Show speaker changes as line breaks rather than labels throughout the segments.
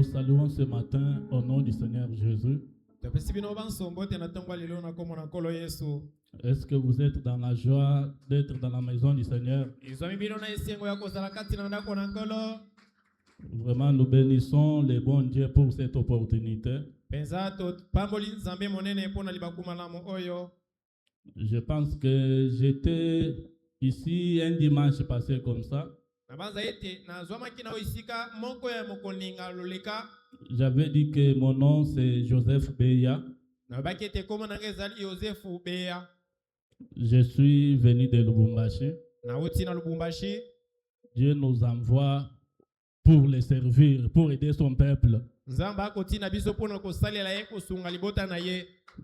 vous saluons ce matin au nom du Seigneur Jésus. Est-ce que vous êtes dans la joie d'être dans la maison du Seigneur? Vraiment, nous bénissons les bons dieux pour cette opportunité. Je pense que j'étais ici un dimanche passé comme ça. J'avais dit que mon nom c'est Joseph Beya. Je suis venu de Lubumbashi. Dieu nous envoie pour les servir, pour aider son peuple.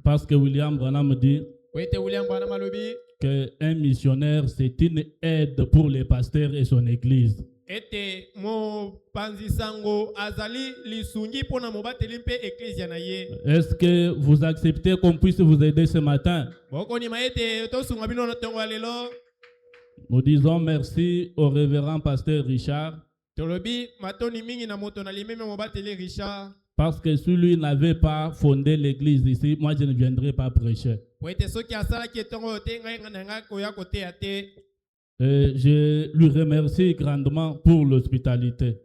Parce que William Branham dit qu'un missionnaire, c'est une aide pour les pasteurs et son église. Est-ce que vous acceptez qu'on puisse vous aider ce matin? Nous disons merci au révérend pasteur Richard. Parce que si lui n'avait pas fondé l'église ici, moi je ne viendrais pas prêcher. Je lui remercie grandement pour l'hospitalité.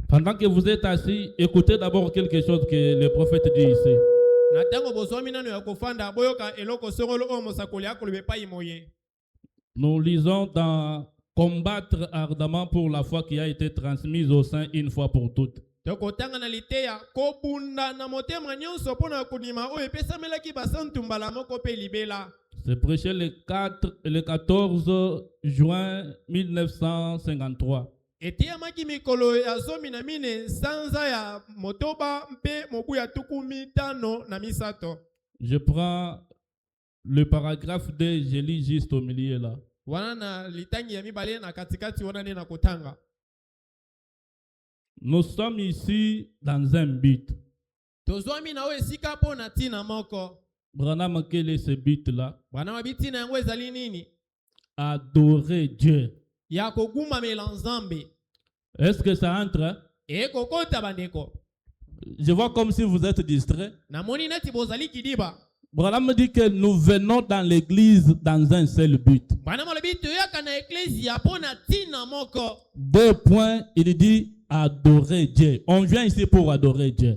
Pendant que vous êtes assis, écoutez d'abord quelque chose que le prophète dit ici. Nous lisons dans Combattre ardemment pour la foi qui a été transmise au sein une fois pour toutes. C'est prêché le 14 juin 1953. Je prends le paragraphe 2, je lis juste au milieu là. Nous sommes ici dans un but. Branham, quel est ce but là? Adorer Dieu. Est-ce que ça entre? Je vois comme si vous êtes distrait. Branham dit que nous venons dans l'église dans un seul but. 2 points, il dit adorer Dieu. On vient ici pour adorer Dieu.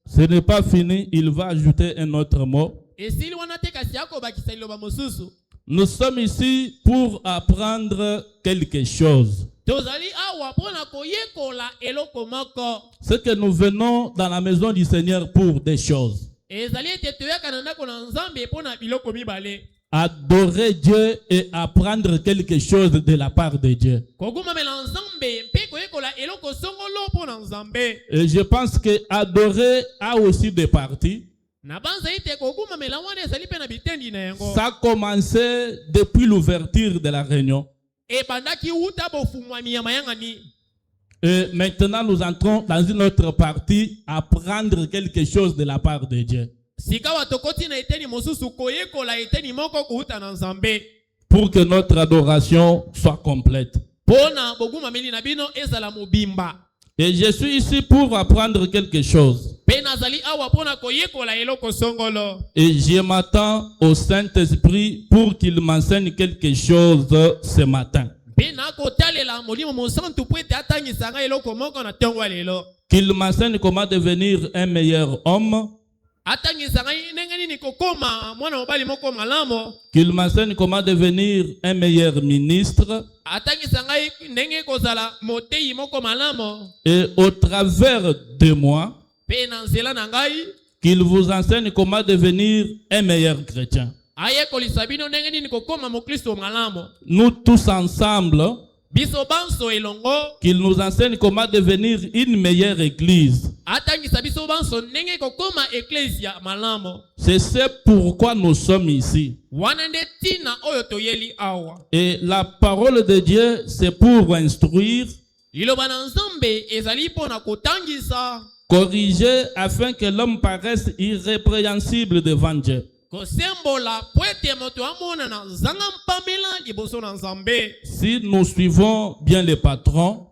Ce n'est pas fini, il va ajouter un autre mot. Nous sommes ici pour apprendre quelque chose. C'est que nous venons dans la maison du Seigneur pour des choses. Adorer Dieu et apprendre quelque chose de la part de Dieu. Et je pense que adorer a aussi des parties. Ça a commencé depuis l'ouverture de la réunion. Et maintenant nous entrons dans une autre partie, apprendre quelque chose de la part de Dieu. Pour que notre adoration soit complète. Et je suis ici pour apprendre quelque chose. Et je m'attends au Saint-Esprit pour qu'il m'enseigne quelque chose ce matin. Qu'il m'enseigne comment devenir un meilleur homme. Qu'il m'enseigne comment devenir un meilleur ministre. Et au travers de moi, qu'il vous enseigne comment devenir un meilleur chrétien. Nous tous ensemble, qu'il nous enseigne comment devenir une meilleure église. C'est ce pourquoi nous sommes ici. Et la parole de Dieu, c'est pour instruire, corriger afin que l'homme paraisse irrépréhensible devant Dieu. Si nous suivons bien les patrons,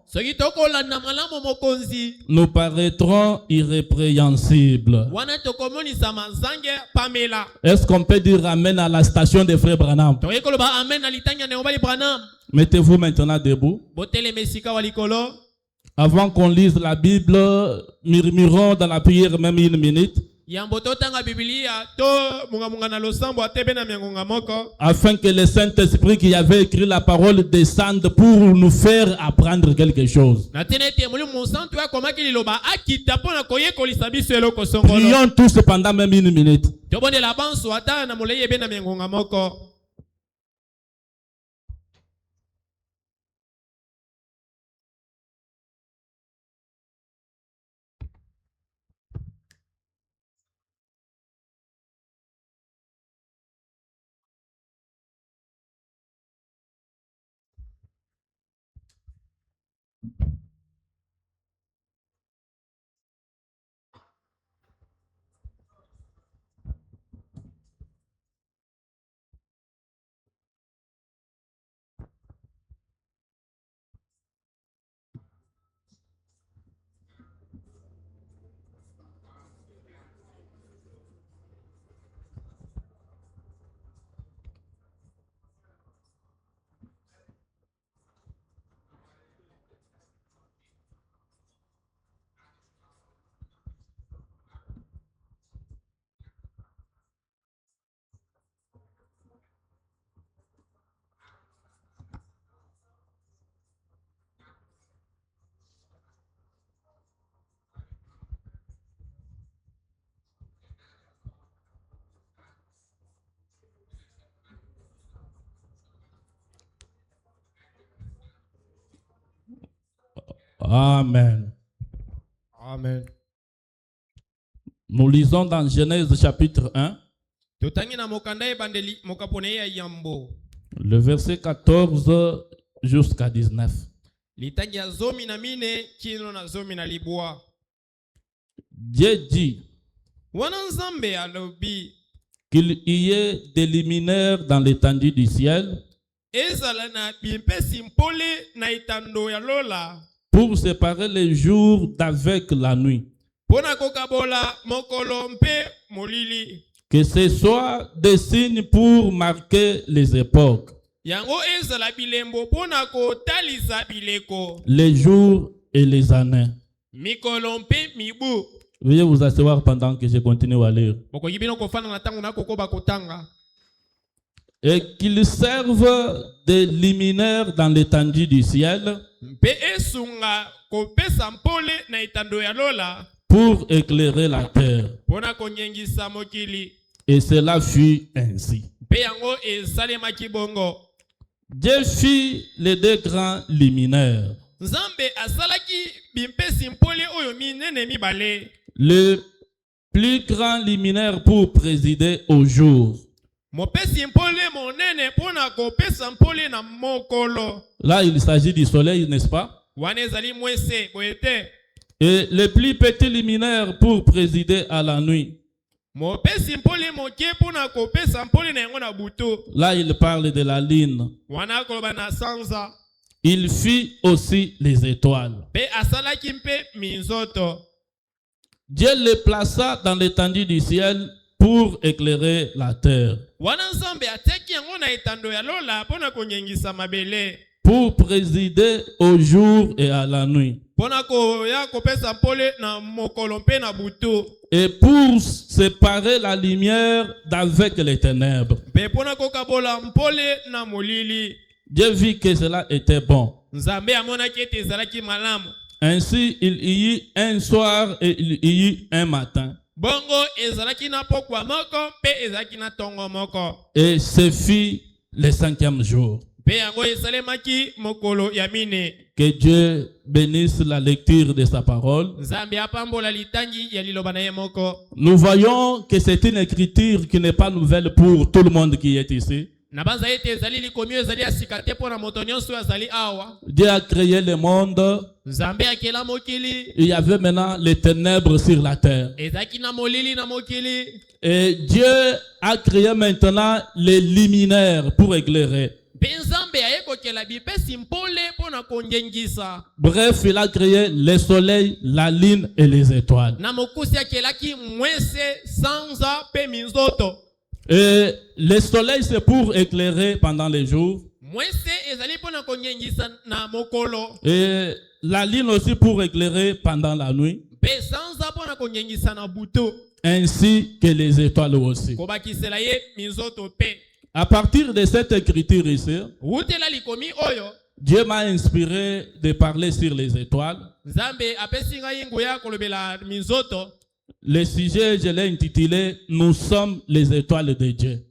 nous paraîtrons irrépréhensibles. Est-ce qu'on peut dire amen à la station des frères Branham? Mettez-vous maintenant debout. Avant qu'on lise la Bible, murmurons dans la prière même 1 minute. Afin que le Saint-Esprit qui avait écrit la parole descende pour nous faire apprendre quelque chose. Prions tous pendant même 1 minute. Amen.
Amen.
Nous lisons dans Genèse chapitre 1, le verset 14 jusqu'à 19. Dieu dit qu'il y ait des luminaires dans l'étendue du ciel pour séparer les jours d'avec la nuit. Que ce soit des signes pour marquer les époques, les jours et les années. Veuillez vous asseoir pendant que je continue à lire. Et qu'ils servent des luminaires dans l'étendue du ciel pour éclairer la terre. Et cela fut ainsi. Dieu fit les 2 grands luminaires. Le plus grand luminaire pour présider au jour. Là, il s'agit du soleil, n'est-ce pas? Et le plus petit luminaire pour présider à la nuit. Là, il parle de la lune. Il fit aussi les étoiles. Dieu les plaça dans l'étendue du ciel pour éclairer la terre. Pour présider au jour et à la nuit. Et pour séparer la lumière d'avec les ténèbres. Dieu vit que cela était bon. Ainsi, il y eut un soir et il y eut un matin. Et ce fut le 5e jour. Que Dieu bénisse la lecture de sa parole. Nous voyons que c'est une écriture qui n'est pas nouvelle pour tout le monde qui est ici. Dieu a créé le monde. Il y avait maintenant les ténèbres sur la terre. Et Dieu a créé maintenant les luminaires pour éclairer. Bref, il a créé le soleil, la lune et les étoiles. Et le soleil, c'est pour éclairer pendant les jours. Et la lune aussi pour éclairer pendant la nuit. Ainsi que les étoiles aussi. À partir de cette écriture ici, Dieu m'a inspiré de parler sur les étoiles. Le sujet, je l'ai intitulé « Nous sommes les étoiles de Dieu ».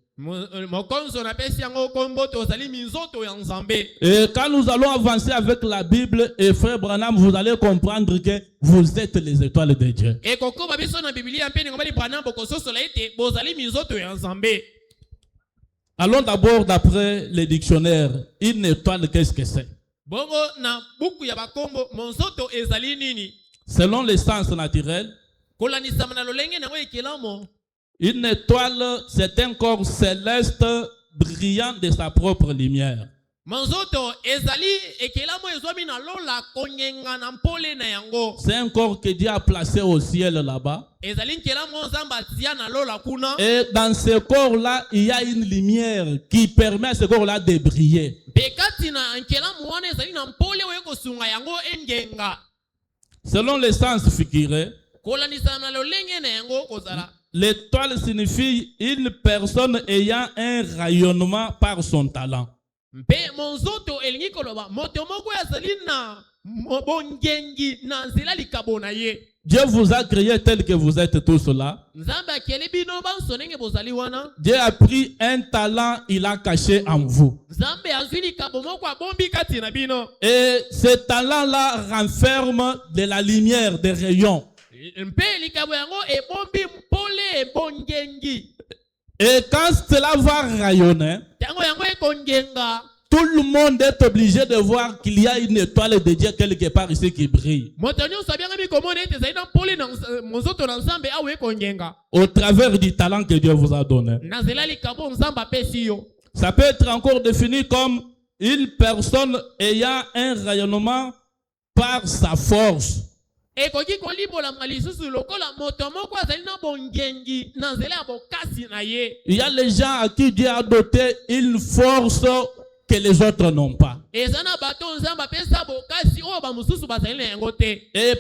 Et quand nous allons avancer avec la Bible, et frère Branham, vous allez comprendre que vous êtes les étoiles de Dieu. Allons d'abord d'après les dictionnaires. Une étoile, qu'est-ce que c'est? Selon les sens naturels, une étoile, c'est un corps céleste brillant de sa propre lumière. C'est un corps que Dieu a placé au ciel là-bas. Et dans ce corps-là, il y a une lumière qui permet à ce corps-là de briller. Selon les sens figurés, l'étoile signifie une personne ayant un rayonnement par son talent. Dieu vous a créé tel que vous êtes tous là. Dieu a pris un talent, il a caché en vous. Et ce talent-là renferme de la lumière, des rayons. Et quand cela va rayonner, tout le monde est obligé de voir qu'il y a une étoile de Dieu quelque part ici qui brille. Au travers du talent que Dieu vous a donné. Ça peut être encore défini comme une personne ayant un rayonnement par sa force. Il y a les gens à qui Dieu a doté une force que les autres n'ont pas. Et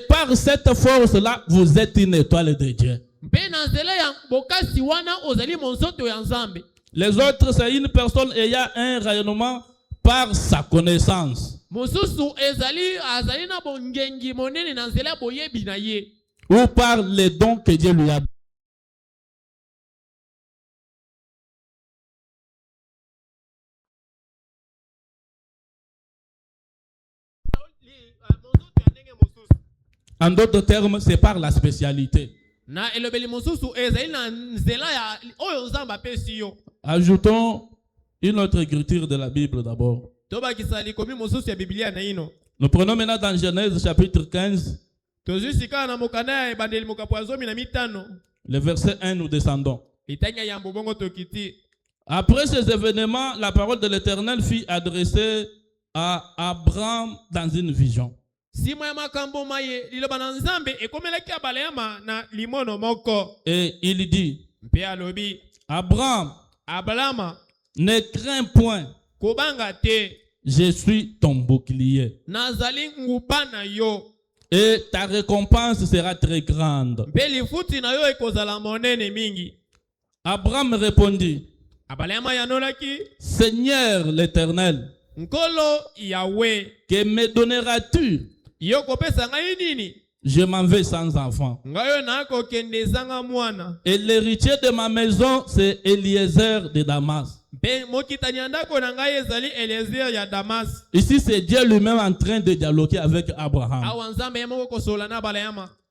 par cette force-là, vous êtes une étoile de Dieu. Les autres, c'est une personne ayant un rayonnement par sa connaissance. Ou par les dons que Dieu lui a. En d'autres termes, c'est par la spécialité. Ajoutons une autre écriture de la Bible d'abord. Nous prenons maintenant dans Genèse chapitre 15. Le verset 1, nous descendons. Après ces événements, la parole de l'Éternel fut adressée à Abraham dans une vision. Et il dit, Abraham, ne crains point, je suis ton bouclier. Et ta récompense sera très grande. Abraham répondit, Seigneur l'Éternel, que me donneras-tu? Je m'en vais sans enfant. Et l'héritier de ma maison, c'est Eliezer de Damas. Ici, c'est Dieu lui-même en train de dialoguer avec Abraham.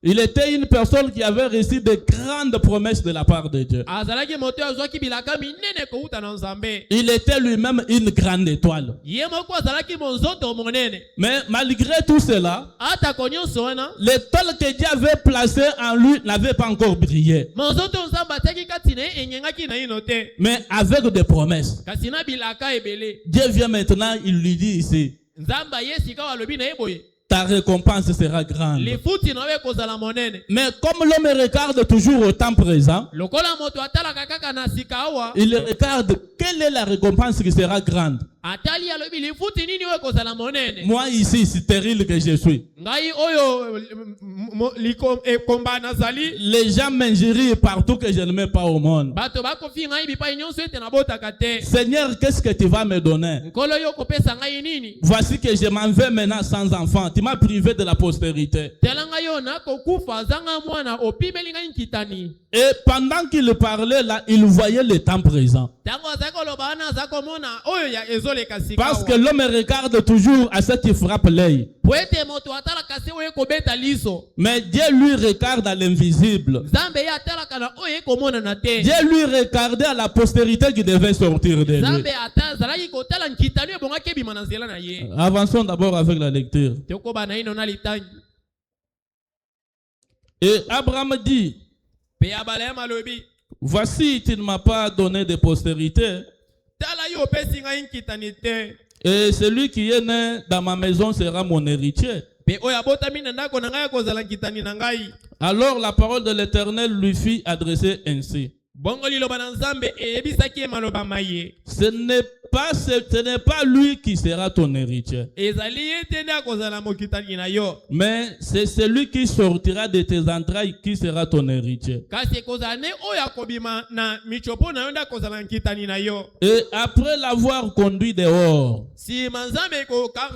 Il était une personne qui avait reçu de grandes promesses de la part de Dieu.
Azalaki moto azwaki bilaka minene kouta na Nzambe.
Il était lui-même une grande étoile.
Ye moko azalaki monzoto monene.
Mais malgré tout cela,
Ata konyoso wana,
l'étoile que Dieu avait placée en lui n'avait pas encore brillé.
monzoto Nzambe ataki kati na ye enyengaki na ino te.
Mais avec des promesses.
Kasi na bilaka ebele.
Dieu vient maintenant, il lui dit ici,
Nzambe ye sika walobi na ye boye.
ta récompense sera grande.
Lifuti na we kozala monene.
Mais comme l'homme regarde toujours au temps présent,
Lokola moto atalaka kaka na sika awa,
il regarde quelle est la récompense qui sera grande.
atali alobi lifuti nini we kozala monene.
Moi ici, stérile que je suis.
Ngai oyo komba nazali.
Les gens m'injurient partout que je ne mets pas au monde.
Bato bakofi ngai bipai nyonso ete na botaka te.
Seigneur, qu'est-ce que tu vas me donner?
Nkolo yo kopesa ngai nini?
Voici que je m'en vais maintenant sans enfant. Tu m'as privé de la postérité.
Tela ngai yo na kokufa zanga mwana opimeli ngai nkitani.
Et pendant qu'il parlait là, il voyait le temps présent.
Tango azako loba na azako mona oyo ya ezoleka sika.
Parce que l'homme regarde toujours à ce qui frappe l'œil.
Poete moto atala kasi oyo kobeta liso.
Mais Dieu lui regarde à l'invisible.
Zambe ya atala kana oyo komona na te.
Dieu lui regardait à la postérité qui devait sortir de lui.
Zambe ata zalaki kotala nkitani ebongaki ebima na nzela na ye.
Avançons d'abord avec la lecture.
Tekoba na ino na litangi.
Et Abraham dit,
Pe abale malobi.
voici, tu ne m'as pas donné de postérité.
Tala yo pesi ngai nkitani te.
Et celui qui est né dans ma maison sera mon héritier.
Pe oya botami na ndako na ngai kozala nkitani na ngai.
Alors la parole de l'Éternel lui fit adresser ainsi.
Bongo liloba na Nzambe eyebisaki ye maloba maye.
Ce n'est pas lui qui sera ton héritier.
Ezali ye te nde akozala mokitani na yo.
Mais c'est celui qui sortira de tes entrailles qui sera ton héritier.
Kasi ekozala ne oyo akobima na michopo na yo nde akozala nkitani na yo.
Et après l'avoir conduit dehors,
Sima Nzambe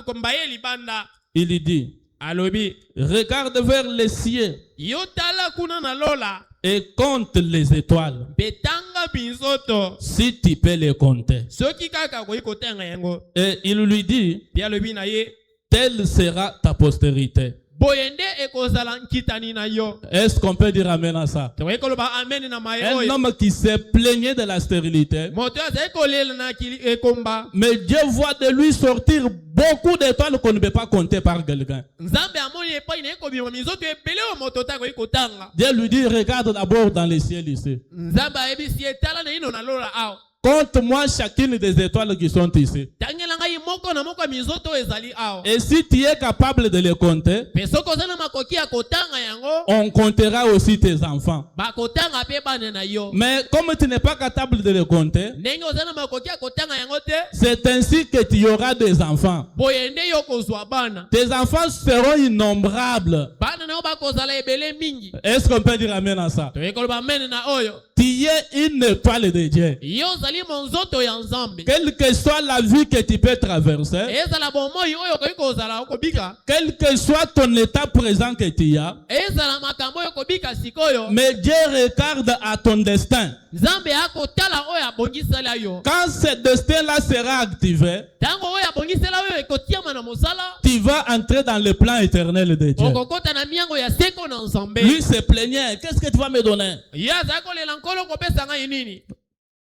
komba ye libanda.
il dit,
Alobi.
regarde vers les cieux
Yo tala kuna na lola.
et compte les étoiles,
Betanga binzoto.
si tu peux les compter.
Soki kaka koyi kotenga yango.
Et il lui dit,
Pi alobi na ye.
telle sera ta postérité.
Boyende ekozala nkitani na yo.
Est-ce qu'on peut dire amen à ça?
Tokoki koloba amen na maye
Un
oyo.
homme qui se plaignait de la stérilité,
Moto azali kolela na kili ekomba.
mais Dieu voit de lui sortir beaucoup d'étoiles qu'on ne peut pas compter par quelqu'un.
Nzambe amoni epai na ekobima mizoto ebele oyo moto ta koyi kotanga.
Dieu lui dit, regarde d'abord dans les cieux ici.
Nzambe ayebisi etala na ino na lola awa.
Compte-moi chacune des étoiles qui sont ici.
Tangela ngai moko na moko mizoto oyo ezali awa.
Et si tu es capable de les compter,
Pe soko oza na makoki ya kotanga yango,
on comptera aussi tes enfants.
bakotanga pe bana na yo.
Mais comme tu n'es pas capable de les compter,
Ndenge oza na makoki ya kotanga yango te,
c'est ainsi que tu auras des enfants.
boyende yo kozwa bana.
Tes enfants seront innombrables.
Bana na yo bakozala ebele mingi.
Est-ce qu'on peut dire amen à ça?
Toyei koloba amen na oyo.
Tu es une étoile de Dieu.
Yo ozali monzoto ya Nzambe.
Quelle que soit la vie que tu peux traverser,
Ezala bomoi oyo koyi kozala okobika.
quel que soit ton état présent que tu as,
Ezala makambo oyo kobika sikoyo.
mais Dieu regarde à ton destin.
Nzambe akotala oyo abongisela yo.
Quand ce destin-là sera activé,
Tango oyo abongisela oyo ekotiama na mosala.
tu vas entrer dans le plan éternel de Dieu.
Okokota na miango ya seko na Nzambe.
Lui se plaignait, qu'est-ce que tu vas me donner?
Ye azali kolela nkolo kopesa ngai nini?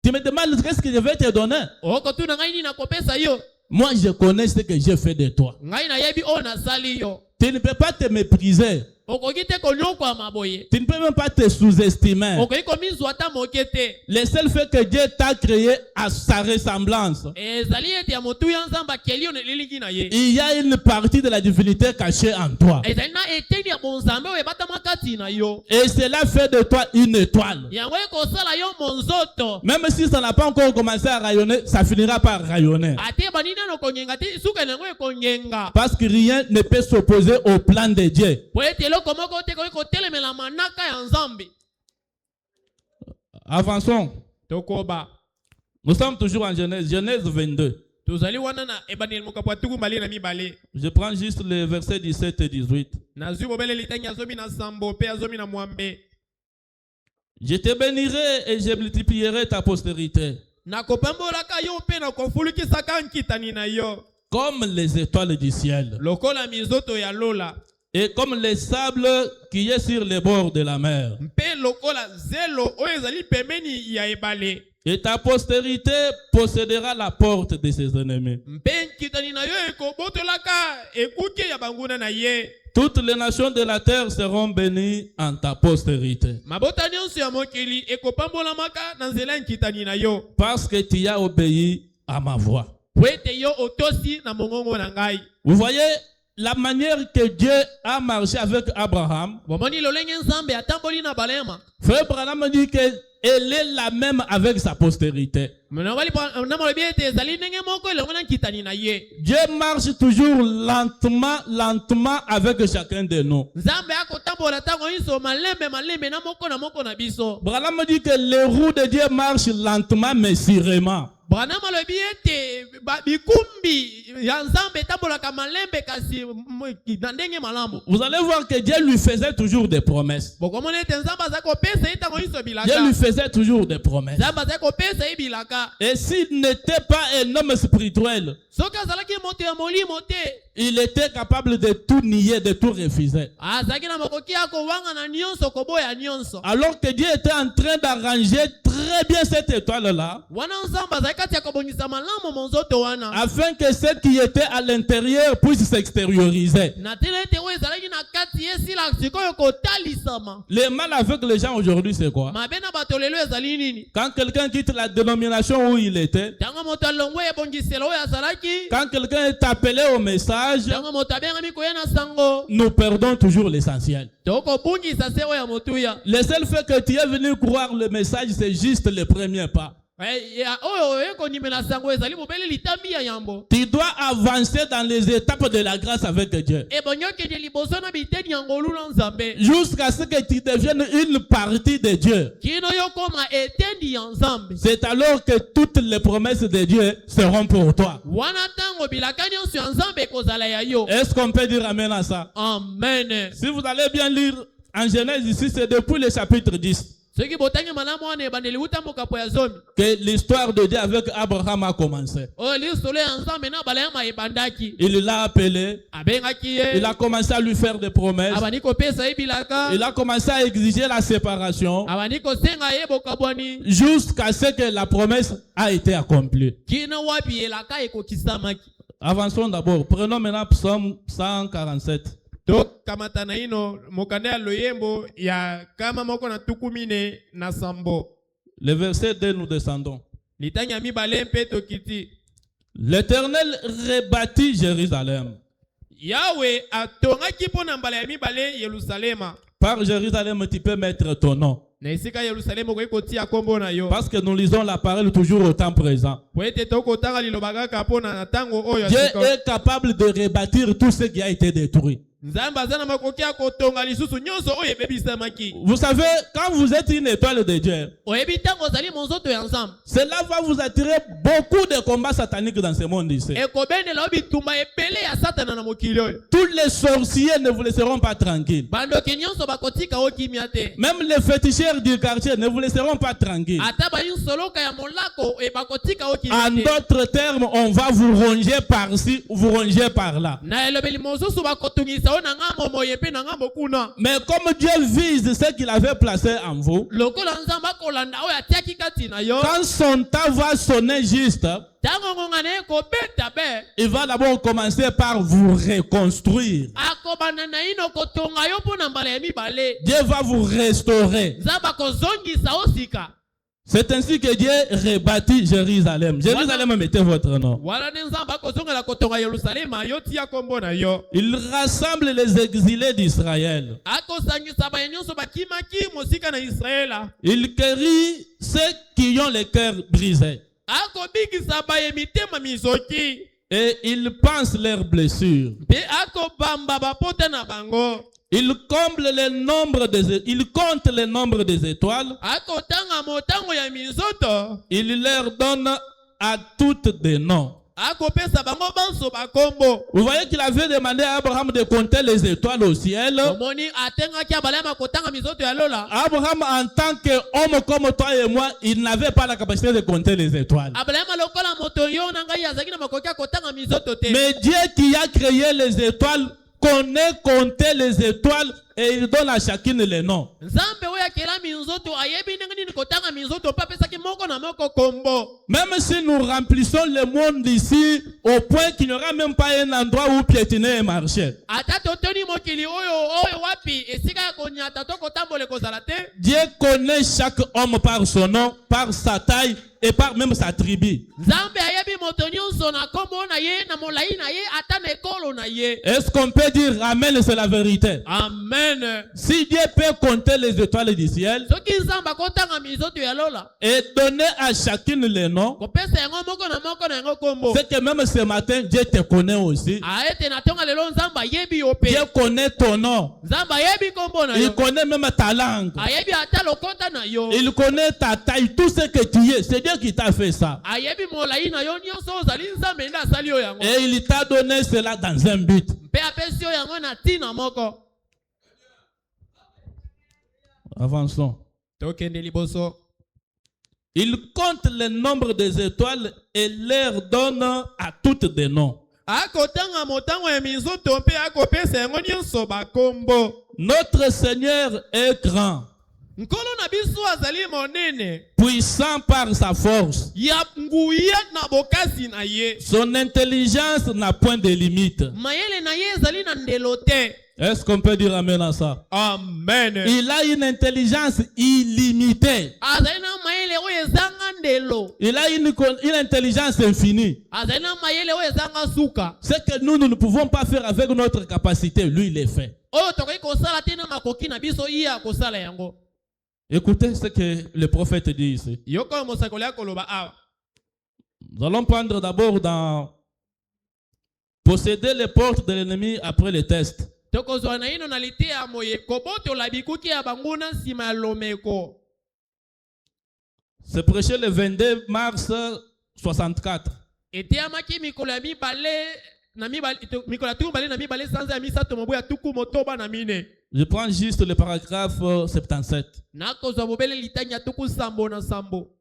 Tu me demandes qu'est-ce que je vais te donner?
Okotuna ngai nini nakopesa yo?
Moi, je connais ce que j'ai fait de toi.
Ngai nayebi oyo nasali yo.
Tu ne peux pas te mépriser.
Okoki te konyokwama boye.
Tu ne peux même pas te sous-estimer.
Okoki komizwa ata moke te.
Le seul fait que Dieu t'a créé à sa ressemblance,
Ezali ete ya motu ya Nzambe akeli yo na elilingi na ye.
il y a une partie de la divinité cachée en toi.
Ezali na eteni ya bonzambe oyo ebatama kati na yo.
Et cela fait de toi une étoile.
Yango ekosala yo monzoto.
Même si ça n'a pas encore commencé à rayonner, ça finira par rayonner.
Ate banini na konyenga te suka nango ekonyenga.
Parce que rien ne peut s'opposer au plan de Dieu.
Po ete eloko moko te koki kotelemela manaka ya Nzambe.
Avançons.
Tokoba.
Nous sommes toujours en Genèse 22.
Tozali wana na ebaneli mokapo atuku mbali na mibale.
Je prends juste les versets 17 et 18.
Nazwi bobele litangi azomi na sambo pe azomi na mwambe.
Je te bénirai et je multiplierai ta postérité.
Nakopambolaka yo pe nakofulukisaka nkitani na yo.
Comme les étoiles du ciel.
Lokola mizoto ya lola.
et comme les sables qui est sur les bords de la mer.
mpe lokola zelo oyo ezali pembeni ya ebale.
Et ta postérité possédera la porte de ses ennemis.
Mpe nkitani na yo ekobotolaka ekuke ya banguna na ye.
Toutes les nations de la terre seront bénies en ta postérité.
Mabota nyonso ya mokili ekopambolamaka na nzela nkitani na yo.
Parce que tu as obéi à ma voix.
Po ete yo otosi na mongongo na ngai.
Vous voyez la manière que Dieu a marché avec Abraham.
Bomoni lolenge nzambe atamboli na balema.
Frère Branham dit qu'elle est la même avec sa postérité. Dieu marche toujours lentement avec chacun de nous. Branham dit que les roues de Dieu marchent lentement mais sûrement. Vous allez voir que Dieu lui faisait toujours des promesses. Dieu lui faisait toujours des promesses. Et s'il n'était pas un homme spirituel, il était capable de tout nier, de tout refuser. Alors que Dieu était en train d'arranger très bien cette étoile-là, afin que ce qui était à l'intérieur puisse s'extérioriser. Le mal avec les gens aujourd'hui, c'est quoi? Quand quelqu'un quitte la dénomination où il était, quand quelqu'un est appelé au message, nous perdons toujours l'essentiel. Le seul fait que tu es venu croire le message, c'est juste le premier pas. Tu dois avancer dans les étapes de la grâce avec Dieu. Jusqu'à ce que tu deviennes une partie de Dieu. C'est alors que toutes les promesses de Dieu seront pour toi. Est-ce qu'on peut dire amen à ça?
Amen.
Si vous allez bien lire en Genèse ici, c'est depuis le chapitre 10 que l'histoire de Dieu avec Abraham a commencé. Il l'a appelé. Il a commencé à lui faire des promesses. Il a commencé à exiger la séparation jusqu'à ce que la promesse a été accomplie. Avançons d'abord. Prenons maintenant Psaume 147.
Donc kamatana ino mokande ya loyembo ya kama moko na tukumine na sambo.
Le verset 2, nous descendons.
Litanya mibale mpe tokiti.
L'Éternel rebâtit Jérusalem.
Yahweh atongaki po na mbala ya mibale Yerusalema.
Par Jérusalem, tu peux mettre ton nom. Parce que nous lisons la parole toujours au temps présent. Dieu est capable de rebâtir tout ce qui a été détruit. Vous savez, quand vous êtes une étoile de Dieu, cela va vous attirer beaucoup de combats sataniques dans ce monde ici. Tous les sorciers ne vous laisseront pas tranquilles. Même les féticheurs du quartier ne vous laisseront pas tranquilles. En d'autres termes, on va vous ronger par-ci, vous ronger par-là. Mais comme Dieu vise ce qu'il avait placé en vous, quand son temps va sonner juste, il va d'abord commencer par vous reconstruire. Dieu va vous restaurer. C'est ainsi que Dieu rebâtit Jérusalem. Jérusalem, mettez votre nom. Il rassemble les exilés d'Israël. Il guérit ceux qui ont les cœurs brisés. Et il pense leurs blessures. Il comble le nombre il compte le nombre des étoiles. Il leur donne à toutes des noms. Vous voyez qu'il avait demandé à Abraham de compter les étoiles au ciel. Abraham, en tant qu'homme comme toi et moi, il n'avait pas la capacité de compter les étoiles. Mais Dieu qui a créé les étoiles connaît compter les étoiles et il donne à chacune les noms.
Nzambe oyo akela minzoto ayebi ndenge nini kotanga minzoto pa pesaki moko na moko kombo.
Même si nous remplissons le monde ici au point qu'il n'y aura même pas un endroit où piétiner et marcher.
Ata totoni mokili oyo wapi esika konyata to kotambola kozala te.
Dieu connaît chaque homme par son nom, par sa taille et par même sa tribu.
Nzambe ayebi moto nyonso na kombo na ye na molai na ye ata na ekolo na ye.
Est-ce qu'on peut dire amen, c'est la vérité?
Amen.
Si Dieu peut compter les étoiles du ciel
Soki Nzambe akotanga minzoto ya lola
et donner à chacune les noms,
kopesa yango moko na yango kombo.
c'est que même ce matin, Dieu te connaît aussi.
Aete na tonga lelo Nzambe ayebi yo pe.
Dieu connaît ton nom.
Nzambe ayebi kombo na yo.
Il connaît même ta langue.
Ayebi ata lokota na yo.
Il connaît ta taille, tout ce que tu es. C'est Dieu qui t'a fait ça.
Ayebi molai na yo nyonso ozali Nzambe nda asali yo yango.
Et il t'a donné cela dans un but.
Mpe apesi yo yango na tina moko.
Avançons.
Tokende liboso.
Il compte le nombre des étoiles et leur donne à toutes des noms.
Akotanga motango ya minzoto mpe akopesa yango nyonso bakombo.
Notre Seigneur est grand,
Nkolo na biso azali monene.
puissant par sa force.
Ya nguya na bokasi na ye.
Son intelligence n'a point de limite.
Mayele na ye ezali na ndelo te.
Est-ce qu'on peut dire amen à ça?
Amen.
Il a une intelligence illimitée.
Azali na mayele oyo ezanga ndelo.
Il a une intelligence infinie.
Azali na mayele oyo ezanga suka.
Ce que nous ne pouvons pas faire avec notre capacité, lui, il le fait.
Oyo tokoki kosala te na makoki na biso iye akosala yango.
Écoutez ce que le prophète dit ici.
Yoko mosakoli akoloba awa.
Nous allons prendre d'abord dans posséder les portes de l'ennemi après le test.
Tokozwa na ino na lite ya moye kobotola bikuki ya banguna nsima ya lomeko.
C'est prêché le 22 mars 64.
Eteyamaki mikolo ya mibale na mibale mikolo ya tuku bale na mibale sanza ya misato mobu ya tuku motoba na mine.
Je prends juste le paragraphe 77.
Nakozwa bobele litanya tuku sambo na sambo.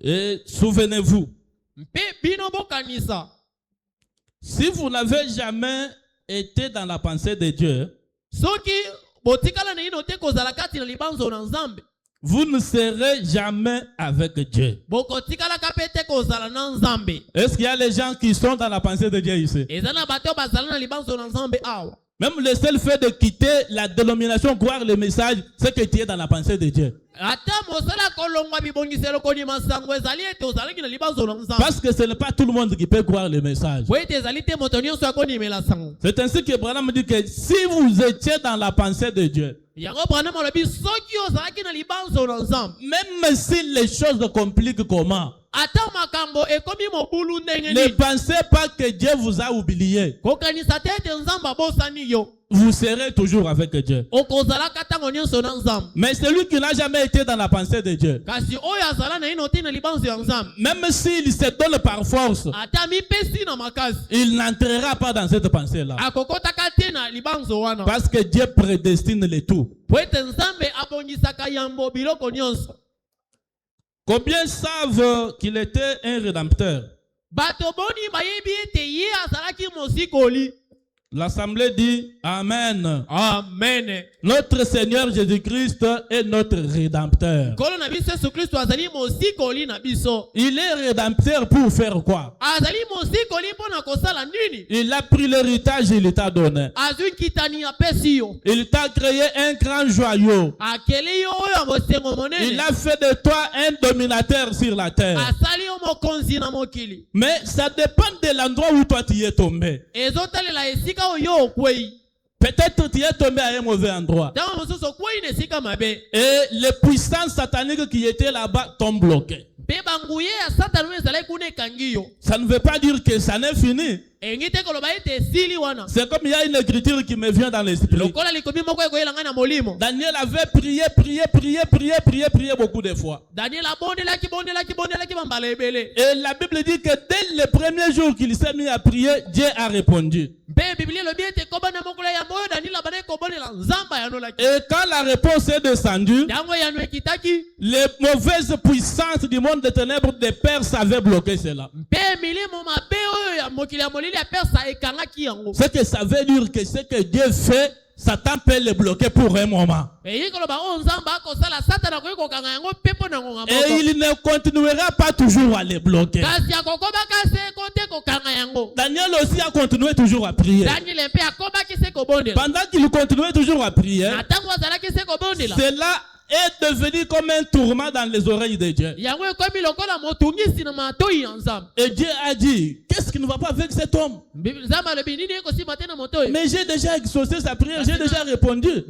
Et souvenez-vous,
Mpe bino bokanisa.
si vous n'avez jamais été dans la pensée de Dieu,
Soki botikala na ino te kozala kati na libanzo na Nzambe.
vous ne serez jamais avec Dieu.
Bokotikala kapete kozala na Nzambe.
Est-ce qu'il y a les gens qui sont dans la pensée de Dieu ici?
Ezana bato bazala na libanzo na Nzambe awa.
Même le seul fait de quitter la dénomination, croire le message, c'est que tu es dans la pensée de Dieu.
Ata mosala kolongwa bibongiselo koni masango ezali ete ozalaki na libanzo na Nzambe.
Parce que ce n'est pas tout le monde qui peut croire le message.
Po ete ezali te moto nyonso akonimela sango.
C'est ainsi que Branham dit que si vous étiez dans la pensée de Dieu,
Yango Branham alobi soki ozalaki na libanzo na Nzambe.
même si les choses se compliquent comment,
Ata makambo ekomi mobulu ndenge
ne
nini.
pensez pas que Dieu vous a oublié.
Kokanisa te ete Nzambe abosani yo.
Vous serez toujours avec Dieu.
Okozalaka tango nyonso na Nzambe.
Mais celui qui n'a jamais été dans la pensée de Dieu,
Kasi oyo azala na ino te na libanzo ya Nzambe.
même s'il se donne par force,
Ata mipesi na makasi.
il n'entrera pas dans cette pensée-là.
Akokotaka te na libanzo wana.
Parce que Dieu prédestine le tout.
Po ete Nzambe abongisaka yambo biloko nyonso.
Combien savent qu'il était un rédempteur?
Bato boni bayebi ete ye azalaki mosikoli.
L'assemblée dit Amen.
Amen.
Notre Seigneur Jésus-Christ est notre rédempteur.
Kolo na biso Yesu Kristo azali mosikoli na biso.
Il est rédempteur pour faire quoi?
Azali mosikoli mpona kosala nini?
Il a pris l'héritage, il t'a donné.
Azwi kitani apesi yo.
Il t'a créé un grand joyau.
Akeli yo oyo ya bosengo monene.
Il a fait de toi un dominateur sur la terre.
Asali yo mokonzi na mokili.
Mais ça dépend de l'endroit où toi tu es tombé.
Ezotalela esika oyo okwei.
Peut-être tu es tombé à un mauvais endroit.
Tango mosusu okwei na esika mabe.
Et les puissances sataniques qui étaient là-bas t'ont bloqué.
Mpe banguye ya satani oyo ezalaki kuna ekangi yo.
Ça ne veut pas dire que ça n'est fini.
Engi te koloba ete esili wana.
C'est comme il y a une écriture qui me vient dans l'esprit.
Lokola likomi moko ekoyela ngai na molimo.
Daniel avait prié beaucoup de fois.
Daniel abondelaki bambala ebele.
Et la Bible dit que dès le premier jour qu'il s'est mis à prier, Dieu a répondu.
Mpe Biblia elobi ete kobana mokolo ya moyo Daniel abandaki kobonela Nzambe ayanolaki.
Et quand la réponse est descendue,
Yango yano ekitaki.
les mauvaises puissances du monde des ténèbres des Perses avaient bloqué cela.
Mpe milimo mabe oyo ya mokili ya molili
Ce que ça veut dire que ce que Dieu fait, Satan peut le bloquer pour un moment. Et il ne continuera pas toujours à le bloquer. Daniel aussi a continué toujours à prier. Pendant qu'il continuait toujours à prier, cela est devenu comme un tourment dans les oreilles de Dieu. Et Dieu a dit, qu'est-ce qui ne va pas avec cet homme? Mais j'ai déjà exaucé sa prière, j'ai déjà répondu.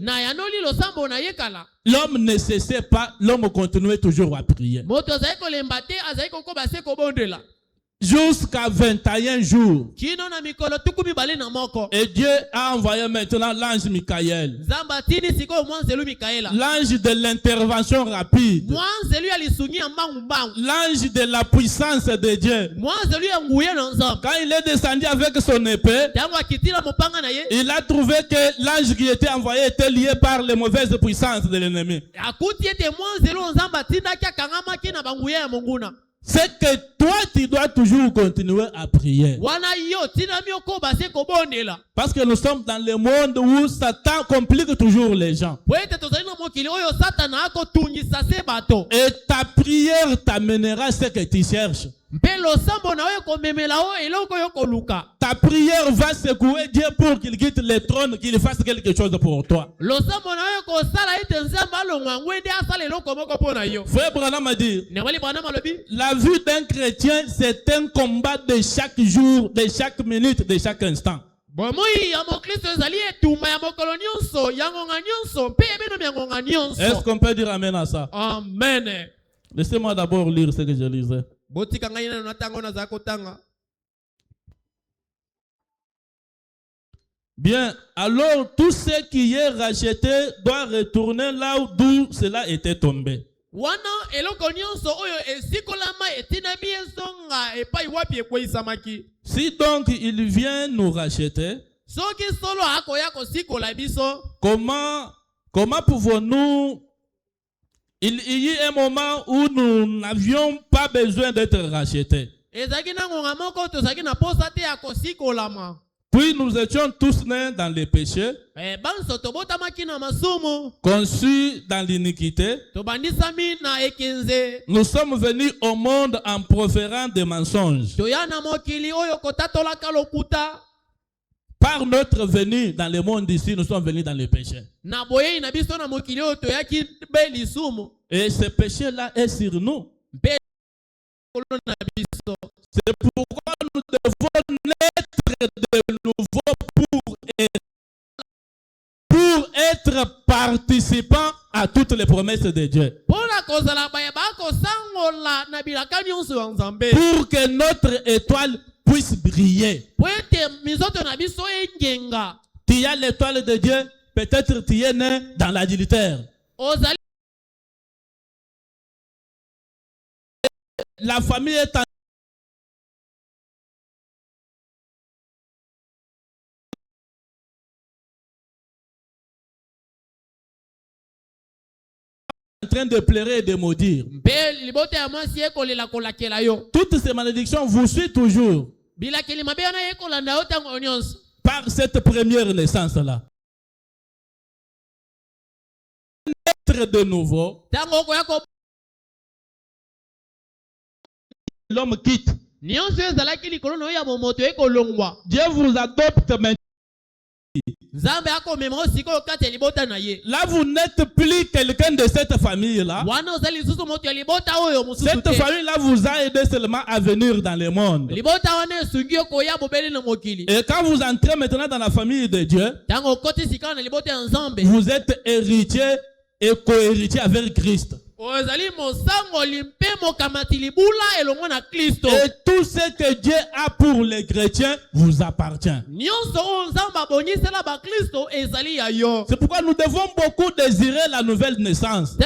L'homme ne cessait pas, l'homme continuait toujours à prier. Jusqu'à 21 jours. Et Dieu a envoyé maintenant l'ange Michael. L'ange de l'intervention rapide. L'ange de la puissance de Dieu. Quand il est descendu avec son épée, il a trouvé que l'ange qui était envoyé était lié par les mauvaises puissances de l'ennemi. C'est que toi, tu dois toujours continuer à prier. Parce que nous sommes dans le monde où Satan complique toujours les gens. Et ta prière t'amènera ce que tu cherches. Ta prière va secouer Dieu pour qu'il quitte le trône, qu'il fasse quelque chose pour toi. Frère Branham a dit, la vie d'un chrétien, c'est un combat de chaque jour, de chaque minute, de chaque instant. Est-ce qu'on peut dire amen à ça?
Amen.
Laissez-moi d'abord lire ce que je lisais. Bien, alors tout ce qui est racheté doit retourner là d'où cela était tombé. Si donc il vient nous racheter, comment pouvons-nous... Il y a un moment où nous n'avions pas besoin d'être rachetés. Puis nous étions tous nés dans les péchés, conçus dans l'iniquité. Nous sommes venus au monde en proférant des mensonges. Par notre venue dans le monde ici, nous sommes venus dans le péché. Et ce péché-là est sur nous. C'est pourquoi nous devons naître de nouveau pour être participants à toutes les promesses de Dieu. Pour que notre étoile puisse briller. Tu as l'étoile de Dieu, peut-être tu es né dans l'adultère. La famille est en train de pleurer et de maudire. Toutes ces malédictions vous suivent toujours. Par cette première naissance-là. Naître de nouveau. L'homme quitte. Dieu vous adopte maintenant. Là, vous n'êtes plus quelqu'un de cette famille-là. Cette famille-là vous a aidé seulement à venir dans le monde. Et quand vous entrez maintenant dans la famille de Dieu, vous êtes héritier et co-héritier avec Christ. Et tout ce que Dieu a pour les chrétiens vous appartient. C'est pourquoi nous devons beaucoup désirer la nouvelle naissance.